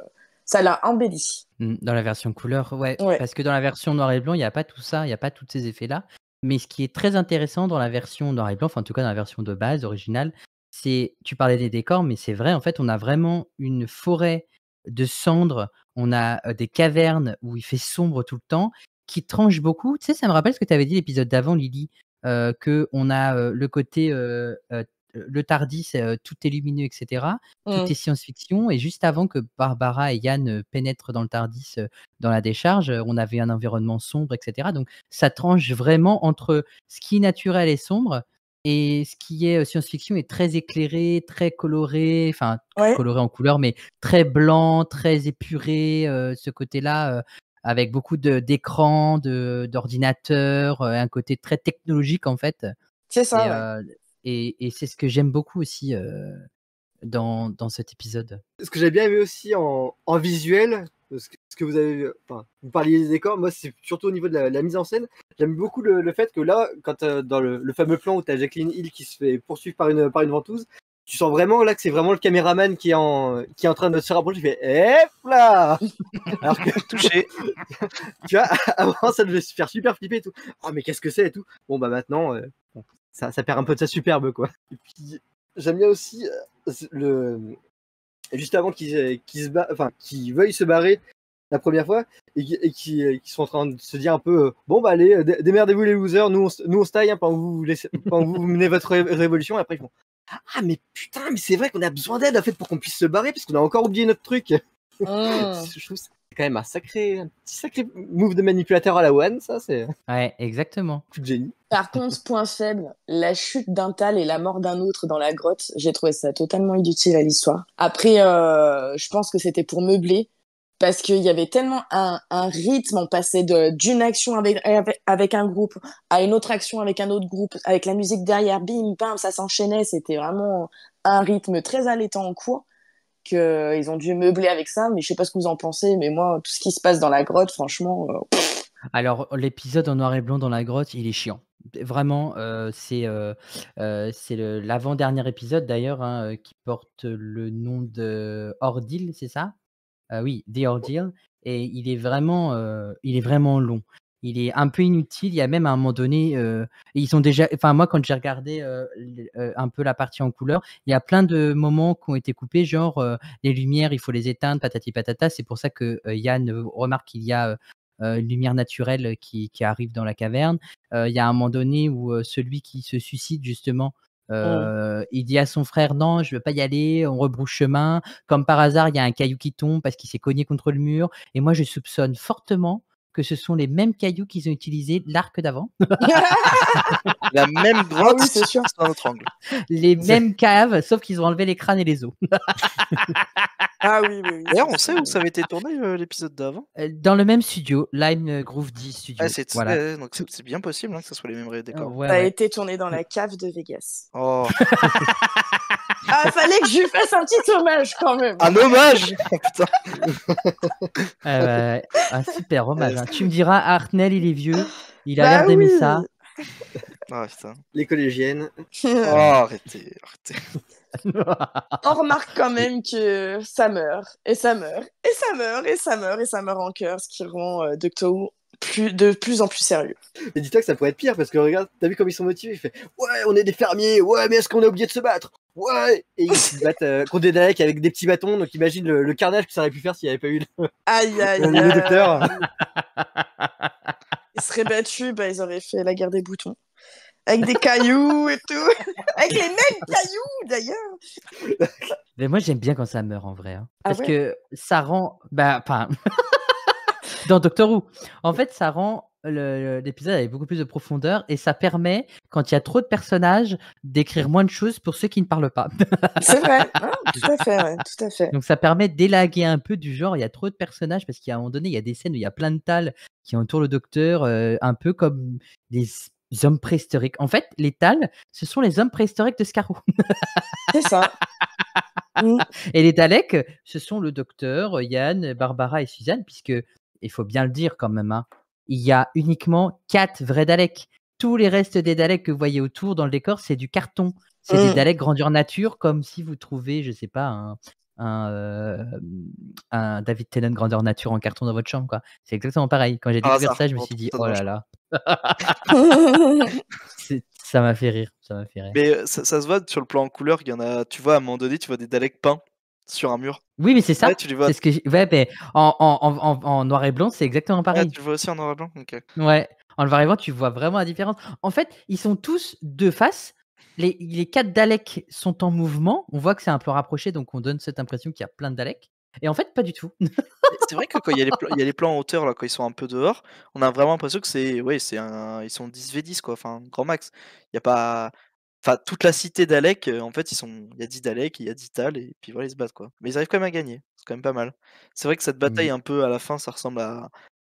ça l'a embelli. Dans la version couleur, ouais, Ouais. parce que dans la version noir et blanc, il y a pas tout ça, il y a pas tous ces effets-là. Mais ce qui est très intéressant dans la version noir et blanc, enfin en tout cas dans la version de base, originale, c'est tu parlais des décors, mais c'est vrai, en fait, on a vraiment une forêt de cendres, on a, des cavernes où il fait sombre tout le temps, qui tranchent beaucoup. Tu sais, ça me rappelle ce que tu avais dit l'épisode d'avant, Lydie, qu'on a, le côté, le Tardis, tout est lumineux et cetera. Tout Mm. est science-fiction, et juste avant que Barbara et Yann, pénètrent dans le Tardis, dans la décharge, on avait un environnement sombre et cetera. Donc ça tranche vraiment entre ce qui est naturel et sombre et ce qui est, science-fiction et très éclairé, très coloré, enfin Ouais. coloré en couleur, mais très blanc, très épuré, ce côté-là, avec beaucoup d'écrans, d'ordinateurs, un côté très technologique en fait. C'est Et, ça, ouais. et c'est ce que j'aime beaucoup aussi, dans cet épisode. Ce que j'ai bien aimé aussi en visuel, ce que vous avez, enfin, vous parliez des décors, moi c'est surtout au niveau de la mise en scène. J'aime beaucoup le fait que là, quand dans le fameux plan où tu as Jacqueline Hill qui se fait poursuivre par une ventouse, tu sens vraiment là que c'est vraiment le caméraman qui est en train de se rapprocher. Il fait hep là. Alors que Touché. tu vois, avant ça devait se faire super flipper et tout. Oh mais qu'est-ce que c'est et tout. Bon bah maintenant, bon, ça perd un peu de sa superbe quoi. Et puis j'aime bien aussi juste avant qu'ils veuillent se barrer la première fois et qui sont en train de se dire un peu bon bah allez, démerdez-vous les losers, nous on se taille, hein, pendant que vous menez votre révolution. Et après ils font ah mais putain, mais c'est vrai qu'on a besoin d'aide en fait pour qu'on puisse se barrer parce qu'on a encore oublié notre truc. Mm. Je trouve ça C'est quand même un petit sacré move de manipulateur à la One, ça, c'est Ouais, exactement. coup de génie. Par contre, point faible, la chute d'un Tal et la mort d'un autre dans la grotte, j'ai trouvé ça totalement inutile à l'histoire. Après, je pense que c'était pour meubler, parce qu'il y avait tellement un rythme, on passait d'une action avec un groupe à une autre action avec un autre groupe, avec la musique derrière, bim, bam, ça s'enchaînait, c'était vraiment un rythme très allaitant en cours, qu'ils ont dû meubler avec ça, mais je sais pas ce que vous en pensez, mais moi, tout ce qui se passe dans la grotte, franchement... Alors, l'épisode en noir et blanc dans la grotte, il est chiant. Vraiment, c'est l'avant-dernier épisode d'ailleurs, hein, qui porte le nom de Ordeal, c'est ça? Oui, The Ordeal, et il est vraiment long. Il est un peu inutile. Il y a même à un moment donné, ils ont déjà, enfin moi quand j'ai regardé un peu la partie en couleur, il y a plein de moments qui ont été coupés, genre les lumières, il faut les éteindre, patati patata. C'est pour ça que Yann remarque qu'il y a une lumière naturelle qui arrive dans la caverne. Il y a un moment donné où celui qui se suicide justement, il dit à son frère: «Non, je veux pas y aller, on rebrousse chemin». Comme par hasard, il y a un caillou qui tombe parce qu'il s'est cogné contre le mur, et moi je soupçonne fortement que ce sont les mêmes cailloux qu'ils ont utilisés l'arc d'avant. La même Ah grotte, oui, c'est sûr. c'est un autre angle. Les mêmes caves, sauf qu'ils ont enlevé les crânes et les os. Ah oui, oui, oui. D'ailleurs, on sait où ça avait été tourné l'épisode d'avant. Dans le même studio, Lime Grove 10 Studio. Ah, c'est Voilà. ouais, donc c'est bien possible hein, que ce soit les mêmes décors. Ouais, Ça a ouais. été tourné dans la cave de Vegas. Oh, Ah, fallait que je lui fasse un petit hommage quand même. un hommage. Oh, putain. Un super hommage. Hein. Tu me diras, Hartnell, il est vieux, il a Bah l'air d'aimer oui. ça. Ah, putain. Les collégiennes. Oh, arrêtez. On remarque quand même que ça meurt, et ça meurt, et ça meurt, et ça meurt, et ça meurt en cœur, ce qui rend Doctor Who de plus en plus sérieux. Et dis-toi que ça pourrait être pire parce que regarde, t'as vu comme ils sont motivés, il fait ouais, on est des fermiers, ouais, mais est-ce qu'on a oublié de se battre? Ouais. Et ils se battent contre des Daleks avec des petits bâtons, donc imagine le carnage que ça aurait pu faire s'il n'y avait pas eu Aïe, aïe, le docteur. Ils seraient battus, bah, ils auraient fait la guerre des boutons. Avec des cailloux et tout. Avec les mêmes cailloux, d'ailleurs. Mais moi, j'aime bien quand ça meurt en vrai. Hein. Ah Parce ouais? que ça rend. Bah, enfin. Dans Doctor Who. En fait, ça rend l'épisode avec beaucoup plus de profondeur, et ça permet, quand il y a trop de personnages, d'écrire moins de choses pour ceux qui ne parlent pas. C'est vrai. Ah, tout à fait, ouais, tout à fait. Donc ça permet d'élaguer un peu du genre, il y a trop de personnages, parce qu'à un moment donné, il y a des scènes où il y a plein de Tals qui entourent le docteur, un peu comme des hommes préhistoriques. En fait, les Tals, ce sont les hommes préhistoriques de Scarrow. C'est ça. Mm. Et les Daleks, ce sont le docteur, Yann, Barbara et Suzanne, puisque, il faut bien le dire quand même, hein, il y a uniquement 4 vrais Daleks. Tous les restes des Daleks que vous voyez autour dans le décor, c'est du carton. C'est des Daleks grandeur nature, comme si vous trouvez, je sais pas, un David Tennant grandeur nature en carton dans votre chambre, quoi. C'est exactement pareil. Quand j'ai Par découvert hasard, ça, je me on suis dit: trouve «Oh ça là dans là». Ça m'a fait rire, ça m'a fait rire. Mais ça se voit sur le plan en couleur, il y en a, tu vois, à un moment donné, tu vois des Daleks peints sur un mur. Oui, mais c'est ça. Ouais, tu les vois. C'est ce que ouais, mais en noir et blanc, c'est exactement Ah, pareil. tu le vois aussi en noir et blanc. Ok. Ouais, en le noir et blanc, tu vois vraiment la différence. En fait, ils sont tous de face. Les 4 Daleks sont en mouvement. On voit que c'est un plan rapproché, donc on donne cette impression qu'il y a plein de Daleks. Et en fait, pas du tout. C'est vrai que quand il y a les plans en hauteur, là, quand ils sont un peu dehors, on a vraiment l'impression que ils sont 10v10, quoi, enfin, grand max. Il y a pas. Enfin, toute la cité Dalek, en fait, il y a 10 Daleks, il y a 10 Tal, et puis voilà, ils se battent, quoi. Mais ils arrivent quand même à gagner. C'est quand même pas mal. C'est vrai que cette bataille, Mmh. un peu à la fin, ça ressemble à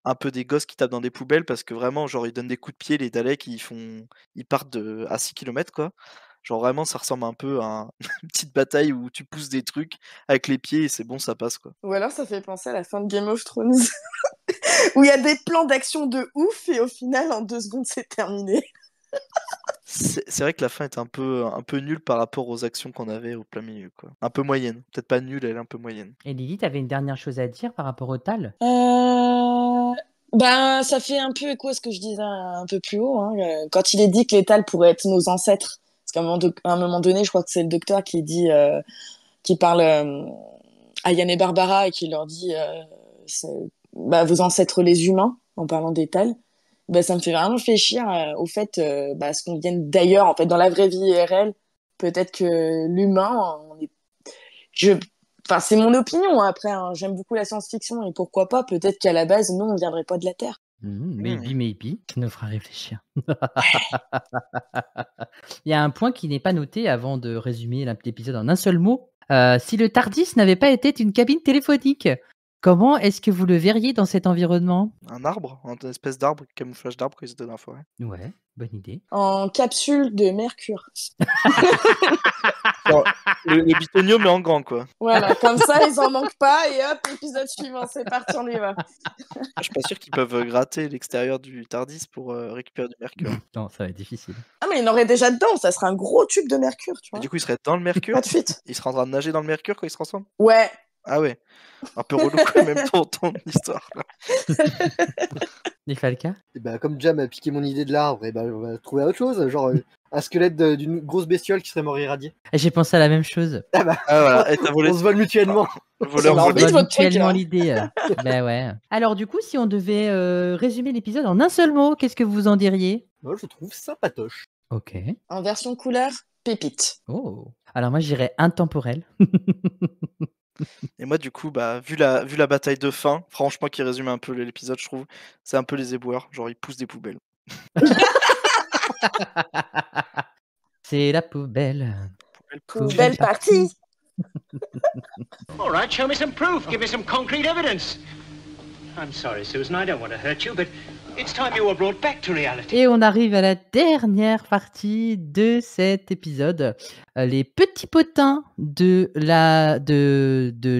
un peu des gosses qui tapent dans des poubelles parce que vraiment, genre, ils donnent des coups de pied, les Daleks, ils partent à 6 km, quoi. Genre, vraiment, ça ressemble un peu à une petite bataille où tu pousses des trucs avec les pieds et c'est bon, ça passe, quoi. Ou alors ça fait penser à la fin de Game of Thrones, où il y a des plans d'action de ouf et au final, en 2 secondes, c'est terminé. C'est vrai que la fin est un peu nulle par rapport aux actions qu'on avait au plein milieu, quoi. Un peu moyenne. Peut-être pas nulle, elle est un peu moyenne. Et Lily, tu avais une dernière chose à dire par rapport au Tal? Ben, ça fait un peu écho à ce que je disais un peu plus haut, hein, quand il est dit que les Tals pourraient être nos ancêtres. Parce qu'à un moment donné, je crois que c'est le docteur qui dit, qui parle à Yann et Barbara et qui leur dit bah, vos ancêtres les humains, en parlant des Tals. Bah, ça me fait vraiment réfléchir au fait ce qu'on vient d'ailleurs, en fait, dans la vraie vie IRL. Peut-être que l'humain, Enfin, c'est mon opinion après, hein. J'aime beaucoup la science-fiction et pourquoi pas, peut-être qu'à la base, non, on viendrait pas de la Terre. Maybe, ça nous fera réfléchir. Il y a un point qui n'est pas noté avant de résumer l'épisode en un seul mot. Si le TARDIS n'avait pas été une cabine téléphonique, comment est-ce que vous le verriez dans cet environnement? Un arbre, une espèce d'arbre, camouflage d'arbre quand ils étaient dans la forêt. Ouais, bonne idée. En capsule de mercure. Genre, le bitonio, mais en grand, quoi. Voilà, comme ça, ils en manquent pas et hop, épisode suivant, c'est parti, on y va. Je suis pas sûr qu'ils peuvent gratter l'extérieur du TARDIS pour récupérer du mercure. Non, ça va être difficile. Ah, mais il en aurait déjà dedans, ça serait un gros tube de mercure, tu Et vois. du coup, il serait dans le mercure. Pas de fuite. Il serait en train de nager dans le mercure quand il se transforme. Ouais. Ah ouais. Un peu relou quand même ton histoire. Là. Les Falca? Et bah, comme Jam a piqué mon idée de l'arbre, et bah, on va trouver autre chose, genre un squelette d'une grosse bestiole qui serait mort irradié. J'ai pensé à la même chose. Ah bah, Ah voilà, et t'as volé. on se vole mutuellement. Voleur, On On envie voleur. de voit votre truc, mutuellement hein. l'idée. Ben ouais. Alors du coup, si on devait résumer l'épisode en un seul mot, qu'est-ce que vous en diriez? Moi, je trouve sympatoche. Ok. En version couleur, pépite. Oh. Alors moi, j'irais intemporel. Et moi, du coup, bah, vu la bataille de fin, franchement, qui résume un peu l'épisode, je trouve, c'est un peu les éboueurs. Genre, ils poussent des poubelles. C'est la poubelle. Poubelle partie. All right, show me some proof. Give me some concrete evidence. I'm sorry, Susan, I don't want to hurt you, but it's time you were brought back to reality. Et on arrive à la dernière partie de cet épisode, les petits potins de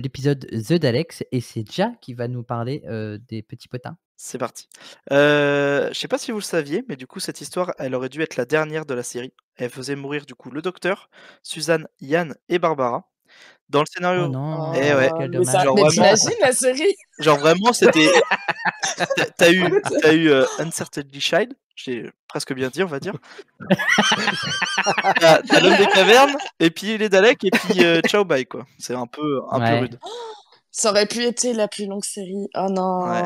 l'épisode The Daleks, et c'est Ja qui va nous parler des petits potins. C'est parti. Je sais pas si vous le saviez, mais du coup, cette histoire, elle aurait dû être la dernière de la série. Elle faisait mourir, du coup, le docteur, Suzanne, Yann et Barbara. Dans le scénario. Oh non, Eh ouais. quel Mais, ça... dommage. Genre mais vraiment- t'imagines la série? Genre vraiment, c'était. T'as eu Uncertainly Child, j'ai presque bien dit, on va dire. T'as l'homme des cavernes, et puis les Daleks, et puis ciao bye quoi. C'est un peu Ouais. rude. Ça aurait pu être la plus longue série. Oh non. Ouais.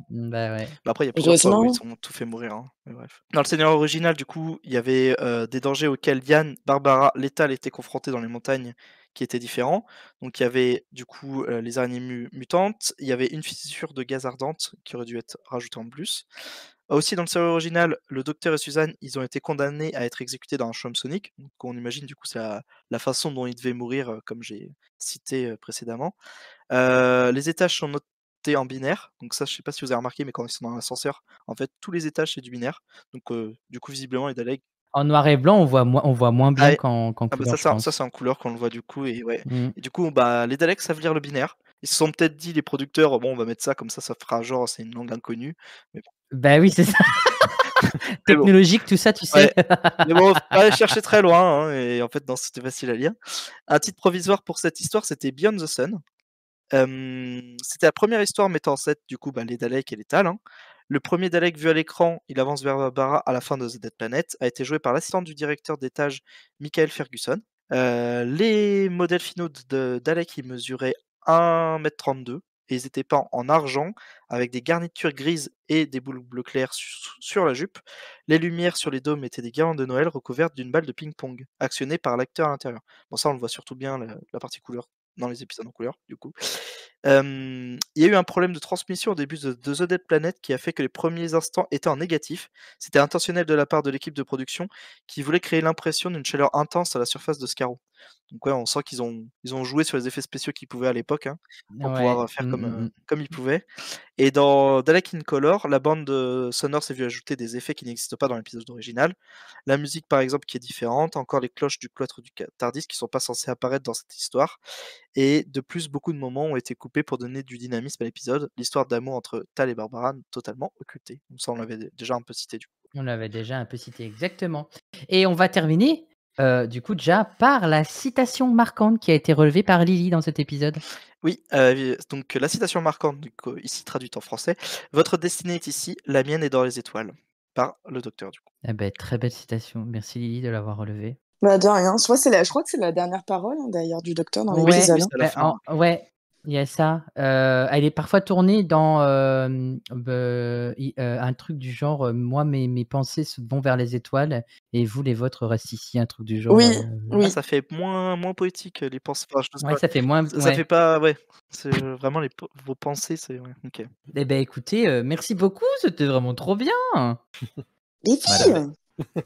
Bah ouais. Bah après, il y a plusieurs fois où Heureusement. ils ont tout fait mourir. Hein. Mais bref. Dans le scénario original, du coup, il y avait des dangers auxquels Yann, Barbara, Lethal étaient confrontés dans les montagnes qui étaient différents. Donc il y avait du coup les araignées mutantes, il y avait une fissure de gaz ardente qui aurait dû être rajoutée en plus. Aussi dans le scénario original, le docteur et Suzanne, ils ont été condamnés à être exécutés dans un chaume sonique. Donc on imagine du coup c'est la façon dont ils devaient mourir, comme j'ai cité précédemment. Les étages sont notés en binaire. Donc ça, je sais pas si vous avez remarqué, mais quand ils sont dans l'ascenseur, en fait, tous les étages c'est du binaire. Donc du coup, visiblement, les Daleks. En noir et blanc, on voit moins bien Ah, qu'en Ah bah couleur, je ça pense. c'est en couleur qu'on le voit du coup et ouais. Mm. Et du coup bah les Daleks savent lire le binaire. Ils se sont peut-être dit les producteurs bon on va mettre ça comme ça fera genre c'est une langue inconnue. Mais bon. Bah oui, c'est ça. Mais bon. Technologique, tout ça, tu sais. Mais bon, faut pas aller chercher très loin hein, et en fait non c'était facile à lire. Un titre provisoire pour cette histoire c'était Beyond the Sun. C'était la première histoire mettant en scène du coup bah, les Daleks et les Tal. Hein. Le premier Dalek vu à l'écran, il avance vers Barbara à la fin de The Dead Planet, a été joué par l'assistant du directeur d'étage Michael Ferguson. Les modèles finaux de Dalek ils mesuraient 1,32 m et ils étaient peints en argent avec des garnitures grises et des boules bleu clair sur la jupe. Les lumières sur les dômes étaient des guirlandes de Noël recouvertes d'une balle de ping-pong actionnée par l'acteur à l'intérieur. Bon ça on le voit surtout bien la partie couleur dans les épisodes en couleur du coup. Il y a eu un problème de transmission au début de The Dead Planet qui a fait que les premiers instants étaient en négatif. C'était intentionnel de la part de l'équipe de production qui voulait créer l'impression d'une chaleur intense à la surface de Scarrow. Donc ouais, on sent qu'ils ont joué sur les effets spéciaux qu'ils pouvaient à l'époque hein, pour pouvoir faire comme ils pouvaient. Et dans Dalek in Color, la bande sonore s'est vue ajouter des effets qui n'existent pas dans l'épisode original. La musique par exemple qui est différente, encore les cloches du cloître du TARDIS qui sont pas censées apparaître dans cette histoire. Et de plus, beaucoup de moments ont été coupés pour donner du dynamisme à l'épisode. L'histoire d'amour entre Tal et Barbara totalement occultée. Donc ça, on l'avait déjà un peu cité du coup. On l'avait déjà un peu cité, exactement. Et on va terminer, du coup, déjà par la citation marquante qui a été relevée par Lily dans cet épisode. Oui, donc la citation marquante, ici traduite en français. Votre destinée est ici, la mienne est dans les étoiles. Par le docteur, du coup. Eh ben, très belle citation. Merci Lily de l'avoir relevée. Bah de rien. Je crois que c'est la dernière parole hein, d'ailleurs du docteur dans Ouais, l'épisode. oui, c'est à la fin. ouais. Il y a ça. Elle est parfois tournée dans un truc du genre moi, mes pensées vont vers les étoiles et vous, les vôtres, restent ici. Un truc du genre. Oui, Ah, oui. ça fait moins poétique les pensées. Enfin, je sais Ouais, pas. ça fait moins. Ça Ouais. fait pas. Ouais. C'est vraiment vos pensées. C'est. Ouais, ok. Eh ben, écoutez, merci beaucoup. C'était vraiment trop bien. Les filles Voilà.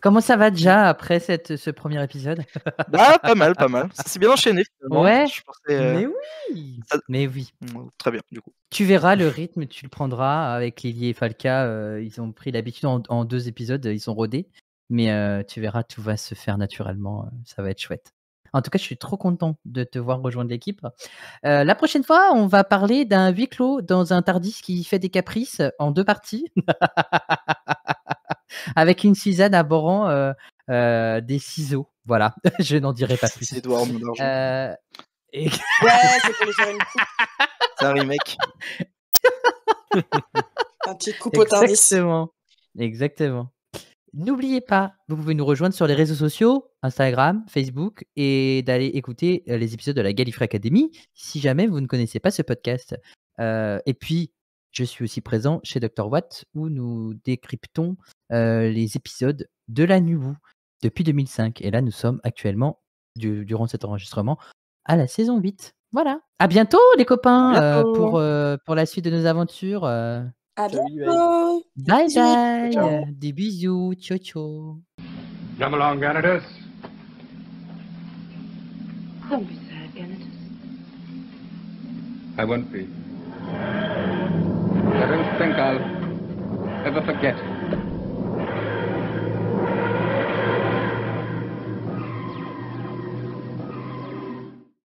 Comment ça va déjà après ce premier épisode? Bah, pas mal, pas mal. Ça s'est bien enchaîné finalement. Ouais, Je pensais. mais oui, ça- mais oui. Très bien, du coup. Tu verras le rythme, tu le prendras avec Lily et Falca. Ils ont pris l'habitude en 2 épisodes, ils sont rodés. Mais tu verras, tout va se faire naturellement. Ça va être chouette. En tout cas, je suis trop content de te voir rejoindre l'équipe. La prochaine fois, on va parler d'un huis clos dans un Tardis qui fait des caprices en 2 parties. Avec une Suzanne abhorrant des ciseaux. Voilà, je n'en dirai pas plus. C'est Edouard en argent. Et Ouais, c'est pour lui faire une coupe. C'est un remake. Un petit coupe au Tardis. Exactement. N'oubliez pas, vous pouvez nous rejoindre sur les réseaux sociaux, Instagram, Facebook, et d'aller écouter les épisodes de la Gallifrey Academy, si jamais vous ne connaissez pas ce podcast. Et puis, je suis aussi présent chez Dr. Watt, où nous décryptons les épisodes de la Nubu depuis 2005. Et là, nous sommes actuellement, durant cet enregistrement, à la saison 8. Voilà. À bientôt, les copains, À bientôt. pour la suite de nos aventures. À Salut, bientôt. Bye Bisous. bye. Ciao. Des bisous. Ciao, ciao. Come along, Ganatus. Don't be sad, Ganatus. I won't be. I don't think I'll ever forget.